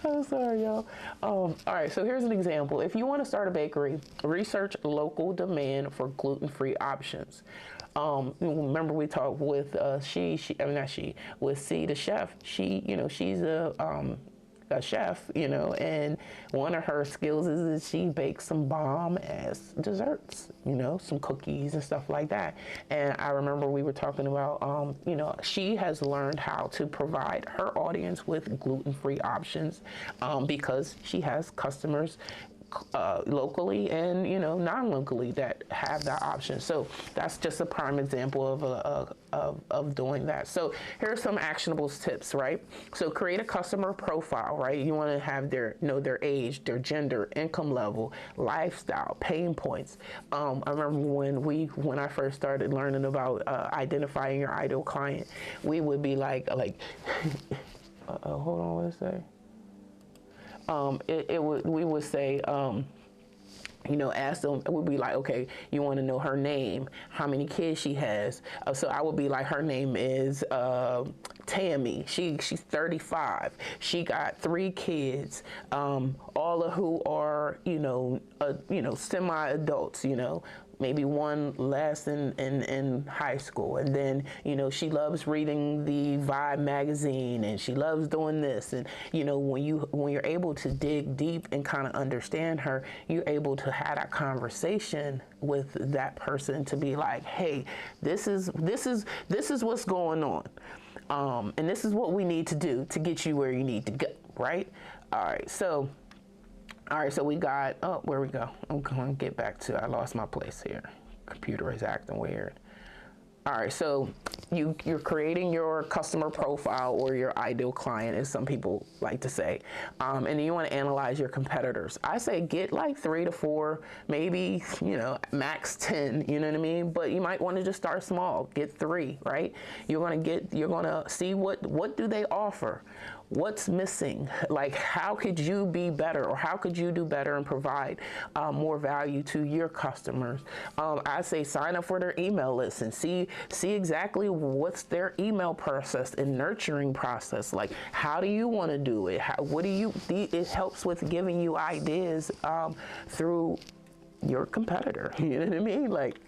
I'm sorry, y'all. All right, so here's an example. If you want to start a bakery, research local demand for gluten-free options. Remember we talked with with C, the chef. She's a chef, and one of her skills is that she bakes some bomb ass desserts, some cookies and stuff like that. And I remember we were talking about, she has learned how to provide her audience with gluten-free options because she has customers locally and non-locally that have that option. So that's just a prime example of doing that. So here's some actionable tips, right? So create a customer profile, right? You want to have their age, their gender, income level, lifestyle, pain points. I remember when I first started learning about identifying your ideal client, we would be like hold on, what did it say? We would say, ask them, it would be like, okay, you want to know her name, how many kids she has. So I would be like, her name is Tammy. She's 35. She got 3 kids, all of who are, semi-adults, maybe one less in high school. And then, she loves reading the Vibe magazine and she loves doing this. And, when you're able to dig deep and kind of understand her, you're able to have that conversation with that person to be like, hey, this is what's going on. And this is what we need to do to get you where you need to go, right? All right, so we got, where we go? I'm going to get back to, I lost my place here. Computer is acting weird. All right, so you're creating your customer profile or your ideal client, as some people like to say, and then you want to analyze your competitors. I say get like 3 to 4, maybe max 10. You know what I mean? But you might want to just start small. Get 3, right? You're gonna see what do they offer. What's missing? Like, how could you be better, or how could you do better and provide more value to your customers? I say sign up for their email list and see exactly what's their email process and nurturing process. Like, how do you want to do it? It helps with giving you ideas through your competitor. You know what I mean? Like,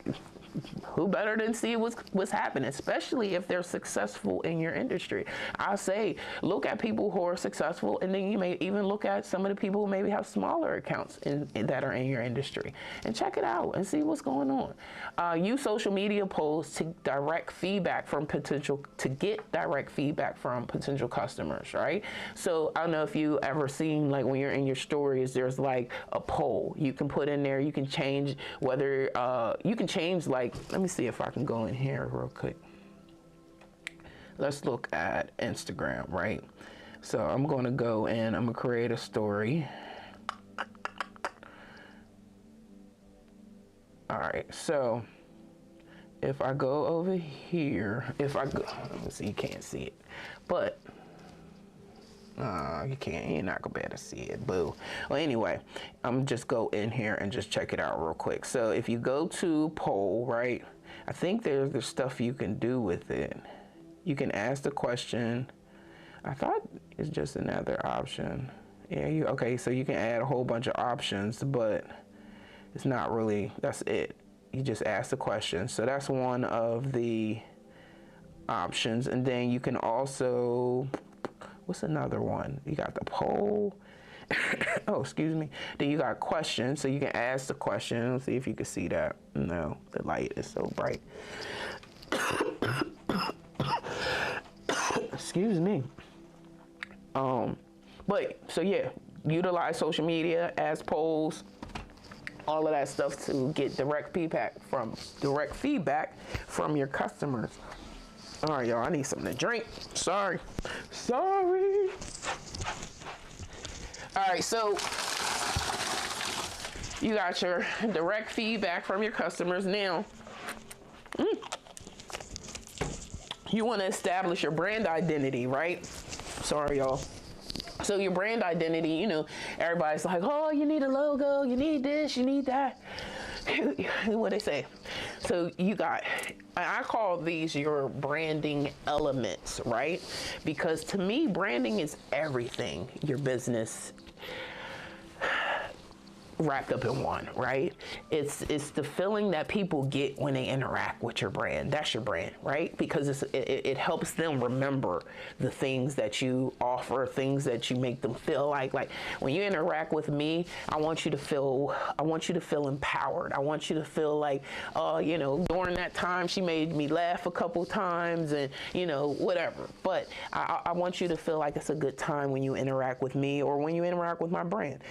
who better than see what's happening, especially if they're successful in your industry. I say look at people who are successful, and then you may even look at some of the people who maybe have smaller accounts that are in your industry, and check it out and see what's going on. Use social media posts to get direct feedback from potential customers, right? So I don't know if you ever seen, like, when you're in your stories, there's like a poll you can put in there. You can change whether like, let me see if I can go in here real quick. Let's look at Instagram, right? So I'm going to go and I'm going to create a story. All right, so if I go over here, let me see, you can't see it, but you're not gonna be able to see it, boo. Well, anyway, I'm just go in here and just check it out real quick. So if you go to poll, right, I think there's stuff you can do with it. You can ask the question. I thought it's just another option. Yeah, okay, so you can add a whole bunch of options, but it's not really, that's it. You just ask the question. So that's one of the options. And then you can also, what's another one? You got the poll. Oh, excuse me. Then you got questions, so you can ask the question. Let's see if you can see that. No, the light is so bright. Excuse me. But so yeah, utilize social media as polls, all of that stuff to get direct feedback from your customers. All right, y'all, I need something to drink. Sorry. All right, so you got your direct feedback from your customers. Now, you want to establish your brand identity, right? Sorry, y'all. So your brand identity, you know, everybody's like, oh, you need a logo, you need this, you need that. What they say. So you got, I call these your branding elements, right? Because to me, branding is everything your business wrapped up in one, right? It's the feeling that people get when they interact with your brand. That's your brand, right? Because it helps them remember the things that you offer, things that you make them feel like when you interact with me, I want you to feel empowered. I want you to feel like, you know, during that time she made me laugh a couple times and, you know, whatever. But I want you to feel like it's a good time when you interact with me or when you interact with my brand.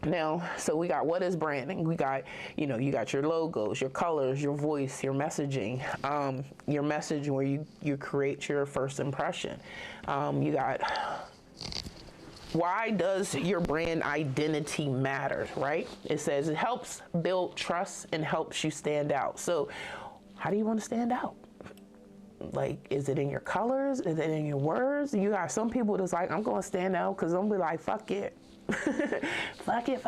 Now, so we got, what is branding? We got, you know, you got your logos, your colors, your voice, your messaging, your message where you create your first impression. You got, why does your brand identity matter, right? It says it helps build trust and helps you stand out. So how do you want to stand out? Like, is it in your colors? Is it in your words? You got some people that's like, I'm going to stand out because I'm going to be like, fuck it. fuck it.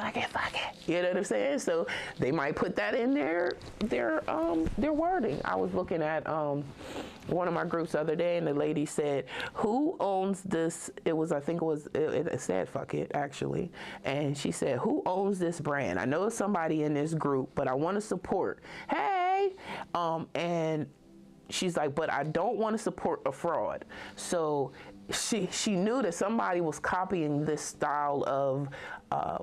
You know what I'm saying? So they might put that in their wording. I was looking at one of my groups the other day, and the lady said, "Who owns this?" It said "fuck it" actually, and she said, "Who owns this brand? I know it's somebody in this group, but I want to support. Hey, and." She's like, but I don't want to support a fraud. So she knew that somebody was copying this style of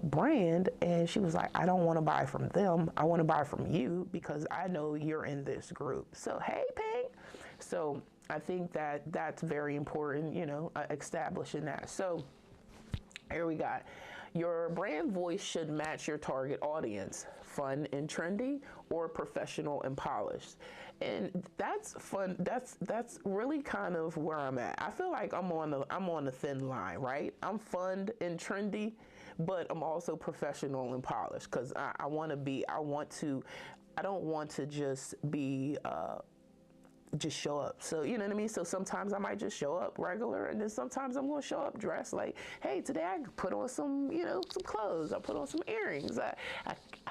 brand, and she was like, I don't want to buy from them. I want to buy from you because I know you're in this group. So, hey, Pink. So I think that that's very important, you know, establishing that. So here we got. Your brand voice should match your target audience, fun and trendy or professional and polished. And that's fun. That's really kind of where I'm at. I feel like I'm on the thin line, right? I'm fun and trendy, but I'm also professional and polished because I don't want to just be just show up. So, you know what I mean? So sometimes I might just show up regular, and then sometimes I'm going to show up dressed like, hey, today I put on some, you know, some clothes. I put on some earrings. I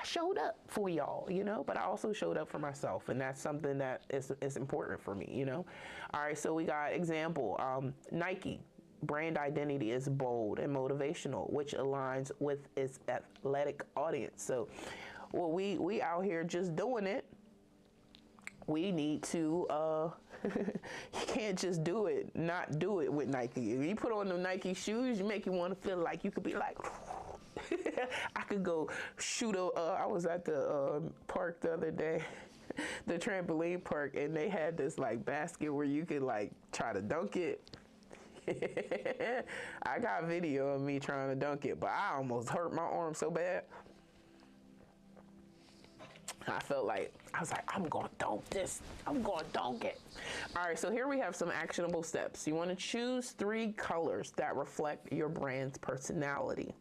showed up for y'all, you know, but I also showed up for myself, and that's something that is important for me, you know? All right, so we got example, Nike. Brand identity is bold and motivational, which aligns with its athletic audience. So, well, we out here just doing it. We need to, you can't just not do it with Nike. If you put on the Nike shoes, you make you want to feel like you could be like, I could go shoot I was at the park the other day, the trampoline park, and they had this like basket where you could like try to dunk it. I got video of me trying to dunk it, but I almost hurt my arm so bad. I was like, I'm going to dunk this. I'm going to dunk it. All right, so here we have some actionable steps. You want to choose 3 colors that reflect your brand's personality.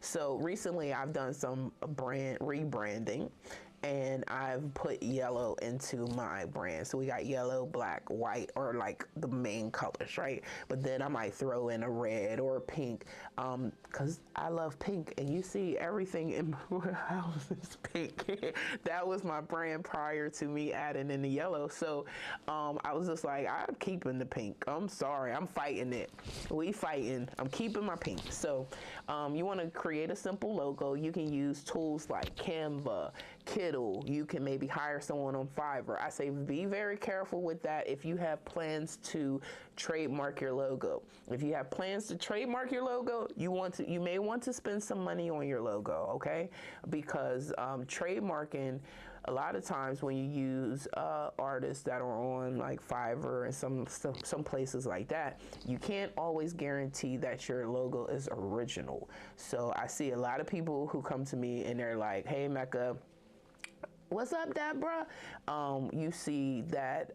So recently I've done some brand rebranding, and I've put yellow into my brand. So we got yellow, black, white, or like the main colors, right? But then I might throw in a red or a pink, because I love pink, and you see everything in my house is pink. That was my brand prior to me adding in the yellow. So I was just like, I'm keeping the pink. I'm sorry, I'm fighting it. We fighting. I'm keeping my pink. So you want to create a simple logo. You can use tools like Canva, middle, you can maybe hire someone on Fiverr. I say be very careful with that if you have plans to trademark your logo. If you have plans to trademark your logo, you may want to spend some money on your logo, okay? Because trademarking, a lot of times when you use artists that are on like Fiverr and some places like that, you can't always guarantee that your logo is original. So I see a lot of people who come to me and they're like, hey, Mecca, what's up, Deborah? You see that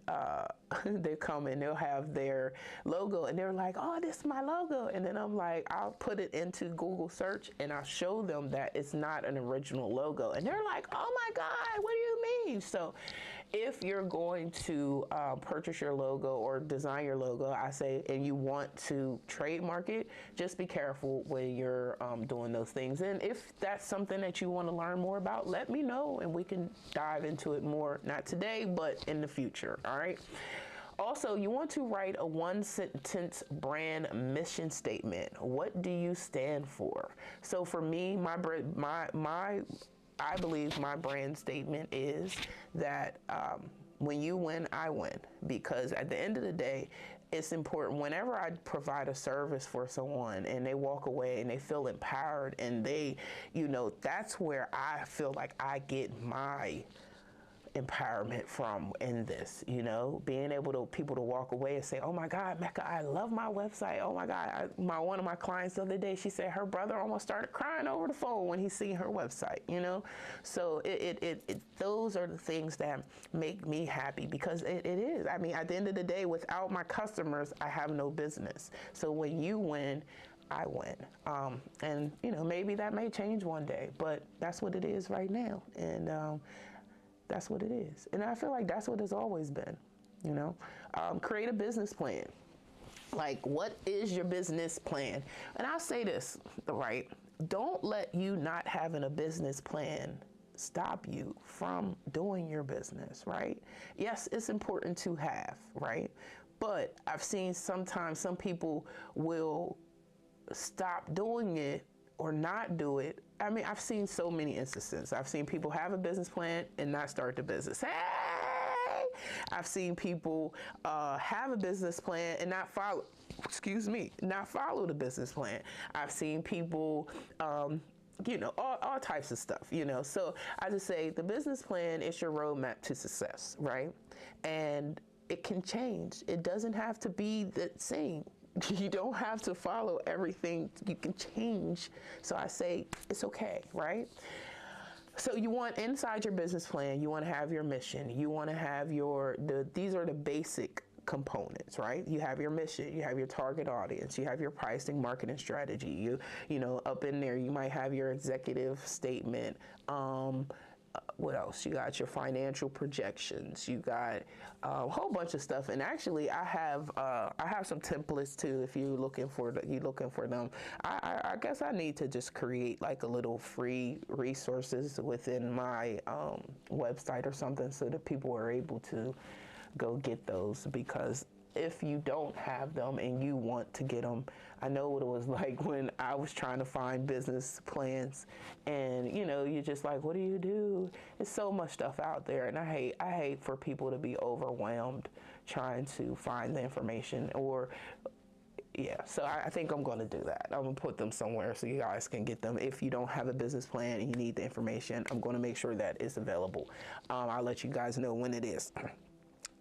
they come and they'll have their logo and they're like, oh, this is my logo. And then I'm like, I'll put it into Google search and I'll show them that it's not an original logo. And they're like, oh my God, what do you mean? So if you're going to purchase your logo or design your logo, I say, and you want to trademark it, just be careful when you're doing those things. And if that's something that you want to learn more about, let me know and we can dive into it more, not today, but in the future, all right? Also, you want to write a one-sentence brand mission statement. What do you stand for? So for me, I believe my brand statement is that when you win, I win. Because at the end of the day, it's important whenever I provide a service for someone and they walk away and they feel empowered and they, that's where I feel like I get my empowerment from in this, being able to people to walk away and say, oh my God, Mecca, I love my website. Oh my God, one of my clients the other day, she said her brother almost started crying over the phone when he seen her website, So those are the things that make me happy because it is. I mean, at the end of the day, without my customers, I have no business. So when you win, I win. And maybe that may change one day, but that's what it is right now. And that's what it is. And I feel like that's what it's always been, create a business plan. Like, what is your business plan? And I'll say this, right? Don't let you not having a business plan stop you from doing your business, right? Yes, it's important to have, right? But I've seen sometimes some people will stop doing it or not do it. I mean, I've seen so many instances. I've seen people have a business plan and not start the business. Hey! I've seen people have a business plan and not follow the business plan. I've seen people, all types of stuff, So I just say the business plan is your roadmap to success, right? And it can change. It doesn't have to be the same. You don't have to follow everything. You can change. So I say it's okay, right? So you want inside your business plan, you want to have your mission. You want to have these are the basic components, right? You have your mission, you have your target audience, you have your pricing, marketing strategy. Up in there, you might have your executive statement. What else? You got your financial projections. You got a whole bunch of stuff. And actually, I have some templates too. If you're looking for them, I guess I need to just create like a little free resources within my website or something, so that people are able to go get those. Because if you don't have them and you want to get them, I know what it was like when I was trying to find business plans, and you're just like, what do you do? There's so much stuff out there, and I hate for people to be overwhelmed trying to find the information. So I think I'm going to do that. I'm going to put them somewhere so you guys can get them. If you don't have a business plan and you need the information, I'm going to make sure that it's available. I'll let you guys know when it is.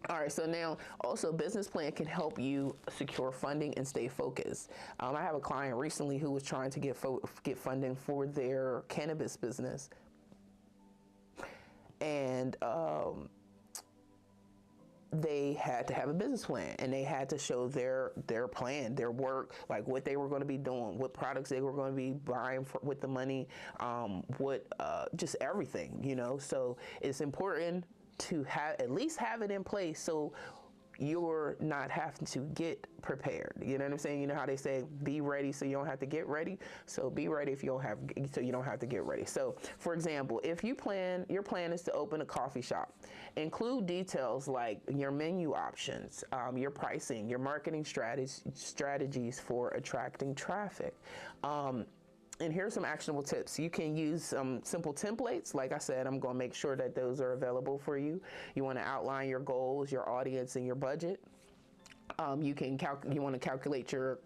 All right, so now also business plan can help you secure funding and stay focused. I have a client recently who was trying to get funding for their cannabis business, and they had to have a business plan, and they had to show their plan, their work, like what they were going to be doing, what products they were going to be buying with the money, just everything, So it's important to at least have it in place, so you're not having to get prepared. You know what I'm saying? You know how they say, be ready so you don't have to get ready? So be ready so you don't have to get ready. So for example, if your plan is to open a coffee shop, include details like your menu options, your pricing, your marketing strategies for attracting traffic, And here's some actionable tips. You can use some simple templates. Like I said, I'm going to make sure that those are available for you. You want to outline your goals, your audience, and your budget. You want to calculate your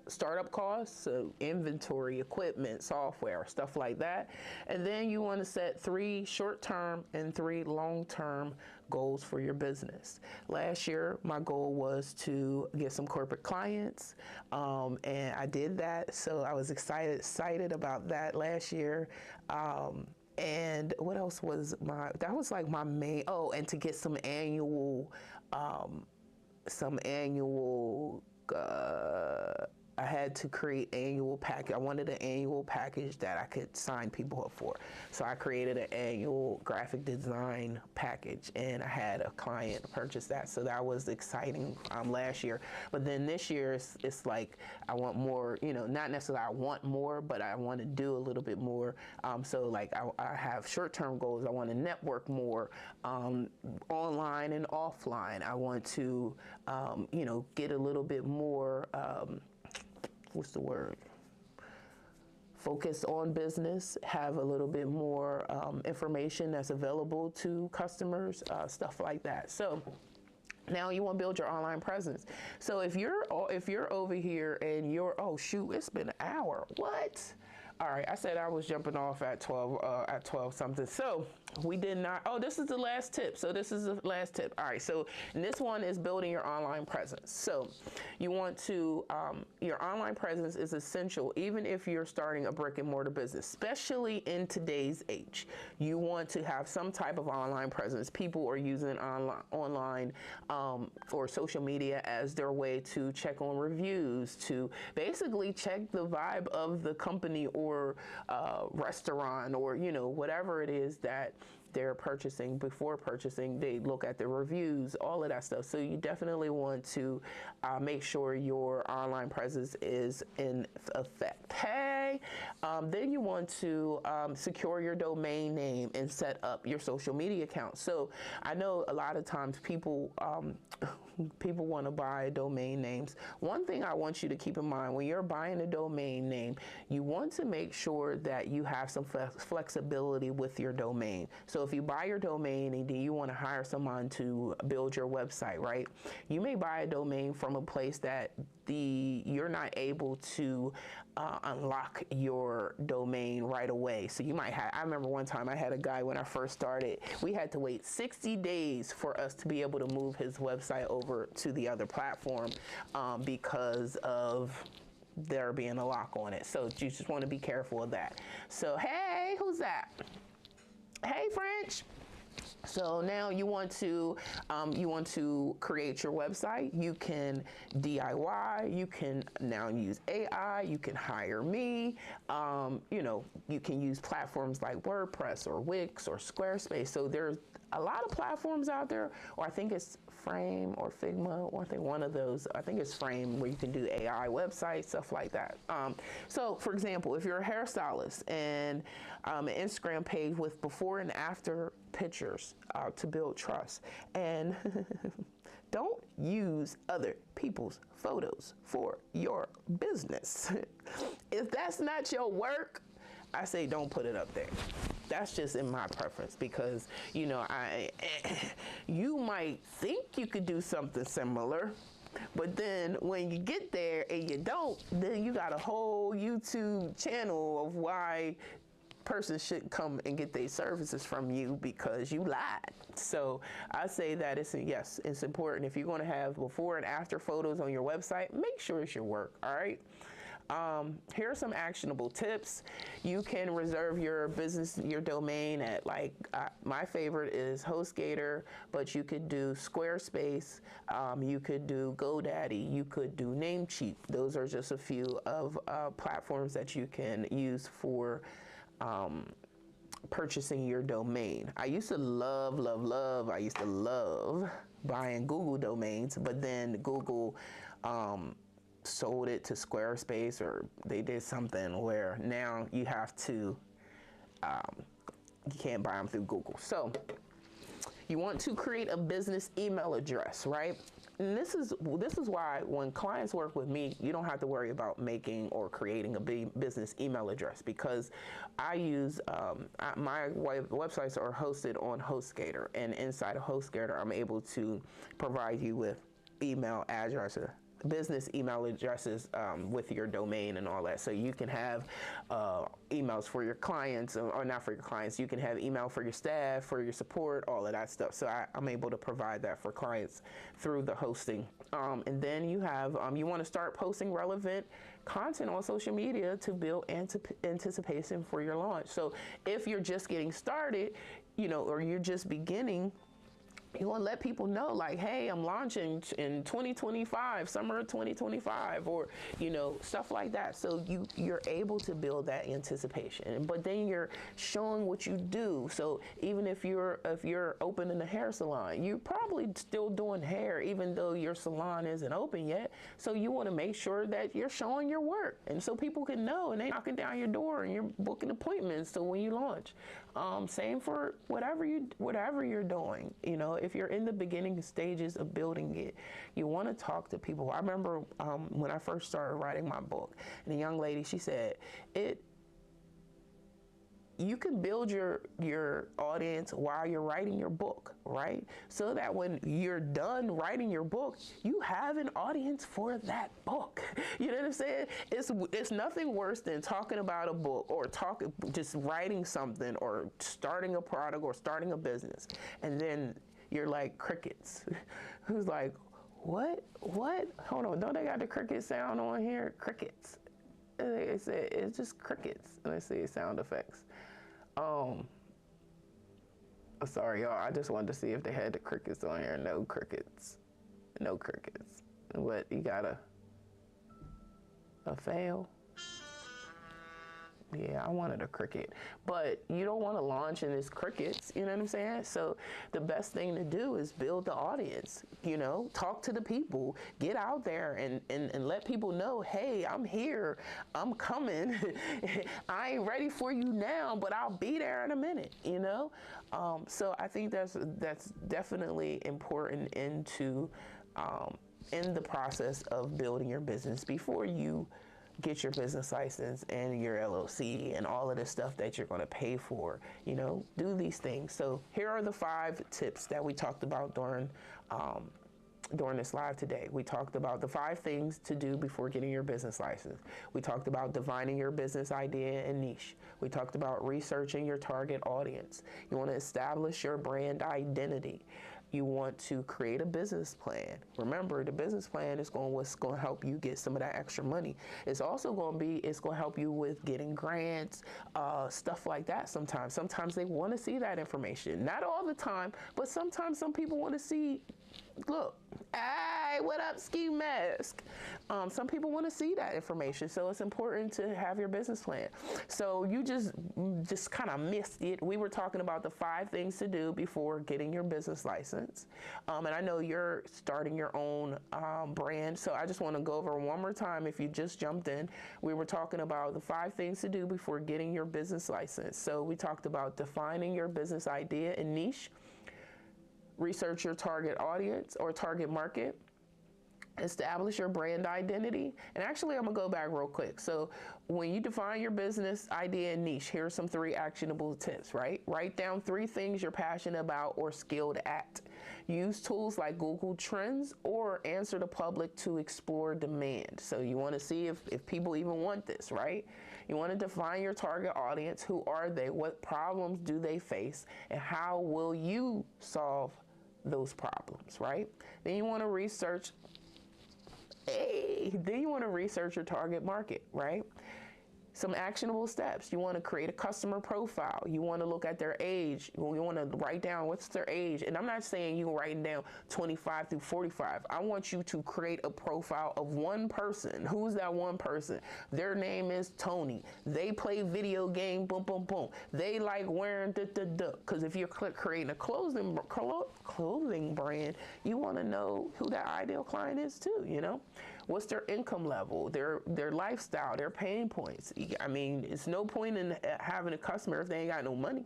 startup costs, so inventory, equipment, software, stuff like that. And then you want to set 3 short-term and 3 long-term goals for your business. Last year, my goal was to get some corporate clients, and I did that. So I was excited about that last year. And what else was that was like my main, and to get some annual, I had to create annual package. I wanted an annual package that I could sign people up for. So I created an annual graphic design package, and I had a client purchase that. So that was exciting last year. But then this year, it's like I want more, not necessarily I want more, but I want to do a little bit more. So like I have short-term goals. I want to network more online and offline. I want to, get a little bit more, what's the word? Focus on business, have a little bit more information that's available to customers, stuff like that. So now you want to build your online presence. So if you're over here and you're, oh shoot, it's been an hour. What? All right, I said I was jumping off at 12 something. So we did not, this is the last tip. So this is the last tip. All right, so this one is building your online presence. So you want to, your online presence is essential, even if you're starting a brick and mortar business, especially in today's age. You want to have some type of online presence. People are using online or social media as their way to check on reviews, to basically check the vibe of the company or restaurant, or whatever it is that they're purchasing. Before purchasing, they look at the reviews, all of that stuff. So you definitely want to make sure your online presence is in effect. Hey, then you want to secure your domain name and set up your social media account. So I know a lot of times people want to buy domain names. One thing I want you to keep in mind when you're buying a domain name, you want to make sure that you have some flexibility with your domain. So if you buy your domain and then you want to hire someone to build your website, right? You may buy a domain from a place that you're not able to unlock your domain right away. So you might have, I remember one time I had a guy when I first started, we had to wait 60 days for us to be able to move his website over to the other platform because of there being a lock on it. So you just want to be careful of that. So, hey, who's that? Hey, French. So now you want to create your website. You can DIY. You can now use AI. You can hire me. You can use platforms like WordPress or Wix or Squarespace. So there's a lot of platforms out there, or I think it's Frame or Figma, or I think one of those. I think it's Frame, where you can do AI websites, stuff like that. So for example, if you're a hairstylist and an Instagram page with before and after pictures to build trust, and don't use other people's photos for your business. If that's not your work, I say don't put it up there. That's just in my preference, because you might think you could do something similar, but then when you get there and you don't, then you got a whole YouTube channel of why person should come and get their services from you because you lied. So I say that it's important. If you're going to have before and after photos on your website, make sure it's your work. All right. Here are some actionable tips. You can reserve your domain at my favorite is HostGator, but you could do Squarespace, you could do GoDaddy, you could do Namecheap. Those are just a few of platforms that you can use for purchasing your domain. I used to love buying Google domains, but then Google sold it to Squarespace, or they did something where now you have to, you can't buy them through Google. So you want to create a business email address, right? and this is why when clients work with me, you don't have to worry about making or creating a business email address, because I use my websites are hosted on HostGator, and inside of HostGator, I'm able to provide you with email addresses, business email addresses with your domain and all that. So you can have emails for your clients, or not for your clients. You can have email for your staff, for your support, all of that stuff. So I'm able to provide that for clients through the hosting. And then you have, you want to start posting relevant content on social media to build anticipation for your launch. So if you're just getting started, or you're just beginning, you want to let people know, like, hey, I'm launching in 2025, summer of 2025, or, stuff like that. So you're able to build that anticipation, but then you're showing what you do. So even if you're opening a hair salon, you're probably still doing hair, even though your salon isn't open yet. So you want to make sure that you're showing your work, and so people can know, and they knocking down your door, and you're booking appointments. So when you launch, same for whatever you're doing, if you're in the beginning stages of building it, you want to talk to people. I remember when I first started writing my book, and a young lady, she said, you can build your audience while you're writing your book, right? So that when you're done writing your book, you have an audience for that book. You know what I'm saying? It's nothing worse than talking about a book, or just writing something, or starting a product, or starting a business, and then you're like crickets. Who's like, what? Hold on, don't they got the cricket sound on here? Crickets. They say it's just crickets. Let's see, sound effects. Sorry, y'all. I just wanted to see if they had the crickets on here. No crickets. No crickets. What, you got a fail? Yeah, I wanted a cricket, but you don't want to launch and it's crickets, you know what I'm saying? So the best thing to do is build the audience, talk to the people, get out there and let people know, hey, I'm here, I'm coming. I ain't ready for you now, but I'll be there in a minute, So I think that's definitely important in the process of building your business before you get your business license and your LLC and all of the stuff that you're going to pay for. Do these things. So here are the 5 tips that we talked about during this live today. We talked about the 5 things to do before getting your business license. We talked about defining your business idea and niche. We talked about researching your target audience. You want to establish your brand identity. You want to create a business plan. Remember, the business plan is what's going to help you get some of that extra money. It's also going to help you with getting grants, stuff like that. Sometimes they want to see that information. Not all the time, but sometimes some people want to see, look, hey, what up, Ski Mask? Some people want to see that information, so it's important to have your business plan. So you just kind of missed it. We were talking about the 5 things to do before getting your business license. And I know you're starting your own brand, so I just want to go over one more time if you just jumped in. We were talking about the 5 things to do before getting your business license. So we talked about defining your business idea and niche, research your target audience or target market, establish your brand identity. And actually, I'm gonna go back real quick. So when you define your business idea and niche, here are some 3 actionable tips, right? Write down 3 things you're passionate about or skilled at. Use tools like Google Trends or Answer the Public to explore demand. So you want to see if people even want this, right? You want to define your target audience. Who are they? What problems do they face? And how will you solve those problems, right? Then you want to research your target market, right? Some actionable steps. You want to create a customer profile. You want to look at their age. You want to write down what's their age. And I'm not saying you writing down 25 through 45. I want you to create a profile of one person. Who's that one person? Their name is Tony. They play video game, boom, boom, boom. They like wearing da-da-da. Because if you're creating a clothing brand, you want to know who that ideal client is too, What's their income level, their lifestyle, their pain points? I mean, it's no point in having a customer if they ain't got no money.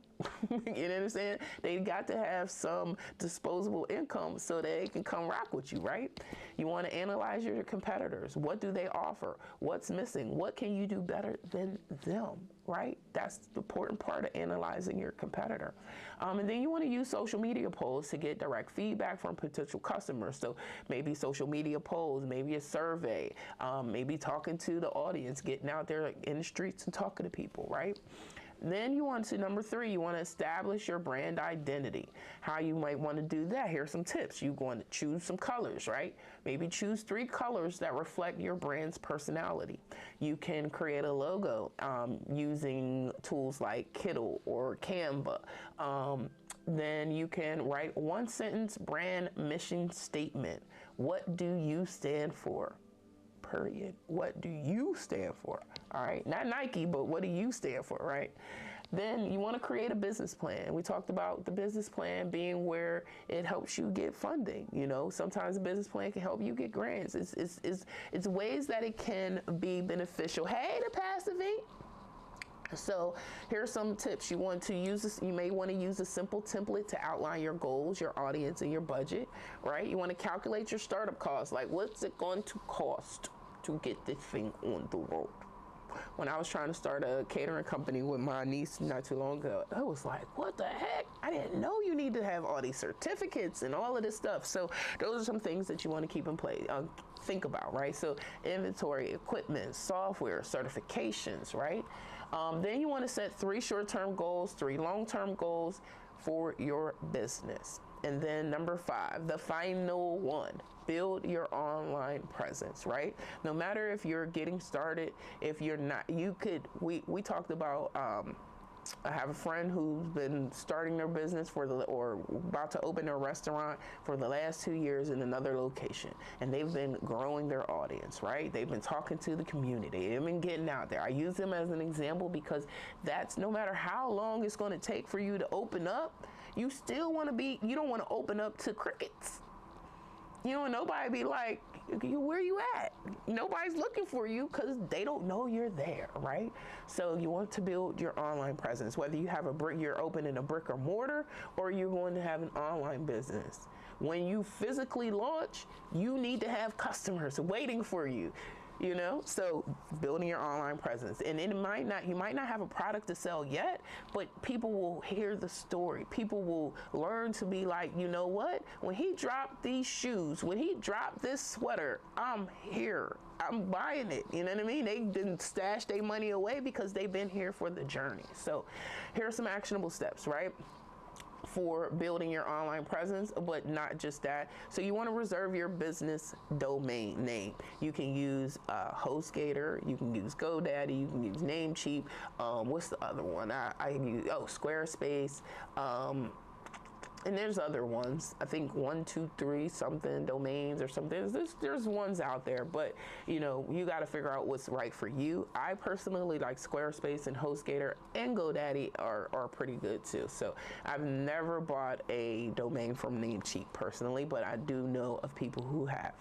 You know what I'm saying? They got to have some disposable income so they can come rock with you, right? You want to analyze your competitors. What do they offer? What's missing? What can you do better than them, right? That's the important part of analyzing your competitor. And then you want to use social media polls to get direct feedback from potential customers. So maybe social media polls, maybe a survey, maybe talking to the audience, getting out there in the streets and talking to people, right? Then you want to, number 3, you want to establish your brand identity. How you might want to do that. Here's some tips. You want to choose some colors, right? Maybe choose 3 colors that reflect your brand's personality. You can create a logo using tools like Kittl or Canva. Then you can write 1-sentence brand mission statement. What do you stand for? Period. What do you stand for? All right, not Nike, but what do you stand for, right? Then you want to create a business plan. We talked about the business plan being where it helps you get funding. You know, sometimes a business plan can help you get grants. It's ways that it can be beneficial. Hey, the passive ink. So here's some tips. You want to use this. You may want to use a simple template to outline your goals, your audience, and your budget, right? You want to calculate your startup costs. Like, what's it going to cost to get this thing on the road? When I was trying to start a catering company with my niece not too long ago, I was like, what the heck? I didn't know you need to have all these certificates and all of this stuff. So those are some things that you want to keep in play. Think about, right? So inventory, equipment, software, certifications, right? Then you want to set 3 short-term goals, 3 long-term goals for your business. And then number 5, the final one, build your online presence, right? No matter if you're getting started, if you're not, you could, we talked about, I have a friend who's been starting their business or about to open their restaurant for the last 2 years in another location. And they've been growing their audience, right? They've been talking to the community. They've been getting out there. I use them as an example because that's no matter how long it's going to take for you to open up, you still want to be, you don't want to open up to crickets. You know, nobody be like, where you at? Nobody's looking for you because they don't know you're there, right? So you want to build your online presence, whether you have you're opening a brick or mortar, or you're going to have an online business. When you physically launch, you need to have customers waiting for you. You know, so building your online presence, and you might not have a product to sell yet, but people will hear the story. People will learn to be like, you know what? When he dropped these shoes, when he dropped this sweater, I'm here. I'm buying it. You know what I mean? They didn't stash their money away because they've been here for the journey. So here are some actionable steps, right? For building your online presence, but not just that. So you want to reserve your business domain name. You can use HostGator, you can use GoDaddy, you can use Namecheap. What's the other one? I use Squarespace. And there's other ones. I think 123 something domains or something. There's ones out there, but you know, you got to figure out what's right for you. I personally like Squarespace and HostGator, and GoDaddy are pretty good too. So I've never bought a domain from Namecheap personally, but I do know of people who have.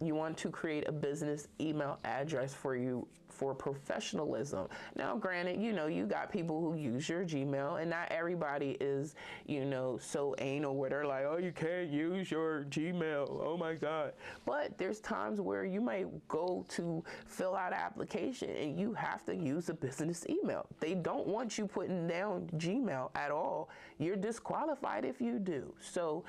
You want to create a business email address for professionalism. Now, granted, you know, you got people who use your Gmail, and not everybody is, you know, so anal where they're like, oh, you can't use your Gmail. Oh my God. But there's times where you might go to fill out an application and you have to use a business email. They don't want you putting down Gmail at all. You're disqualified if you do. So,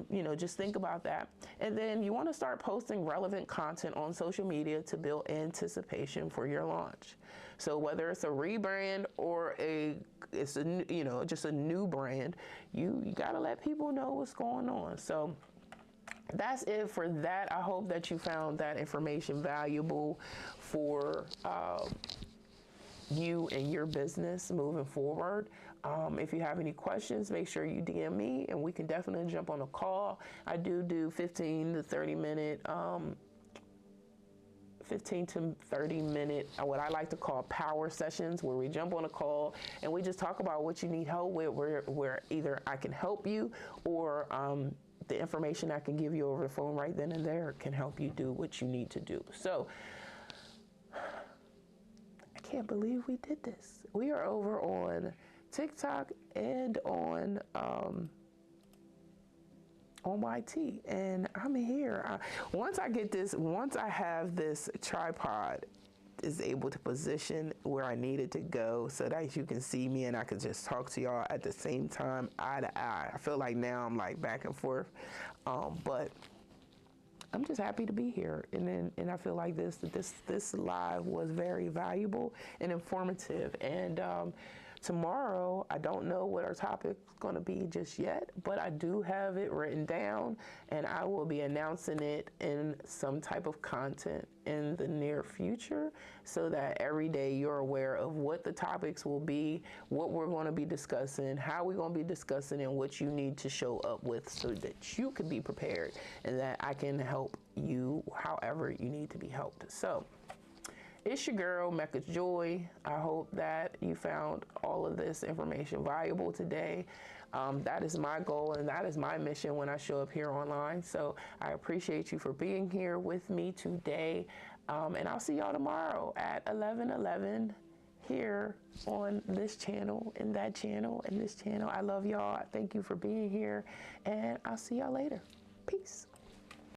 you know, just think about that. And then you want to start posting relevant content on social media to build anticipation for your launch. So whether it's a rebrand or it's a, you know, just a new brand, you got to let people know what's going on. So that's it for that. I hope that you found that information valuable for you and your business moving forward. If you have any questions, make sure you DM me and we can definitely jump on a call. I do 15 to 30 minute, what I like to call power sessions, where we jump on a call and we just talk about what you need help with, where either I can help you or the information I can give you over the phone right then and there can help you do what you need to do. So I can't believe we did this. We are over on TikTok and on YT, and I'm here. Once I have this tripod is able to position where I need it to go so that you can see me and I can just talk to y'all at the same time, eye to eye. I feel like now I'm like back and forth, but I'm just happy to be here. And I feel like this live was very valuable and informative. And tomorrow, I don't know what our topic's going to be just yet, but I do have it written down, and I will be announcing it in some type of content in the near future so that every day you're aware of what the topics will be, what we're going to be discussing, how we're going to be discussing, and what you need to show up with so that you can be prepared and that I can help you however you need to be helped. So it's your girl, Mecca Joy. I hope that you found all of this information valuable today. That is my goal and that is my mission when I show up here online. So I appreciate you for being here with me today. And I'll see y'all tomorrow at 11:11 here on this channel, and that channel, and this channel. I love y'all. Thank you for being here, and I'll see y'all later. Peace.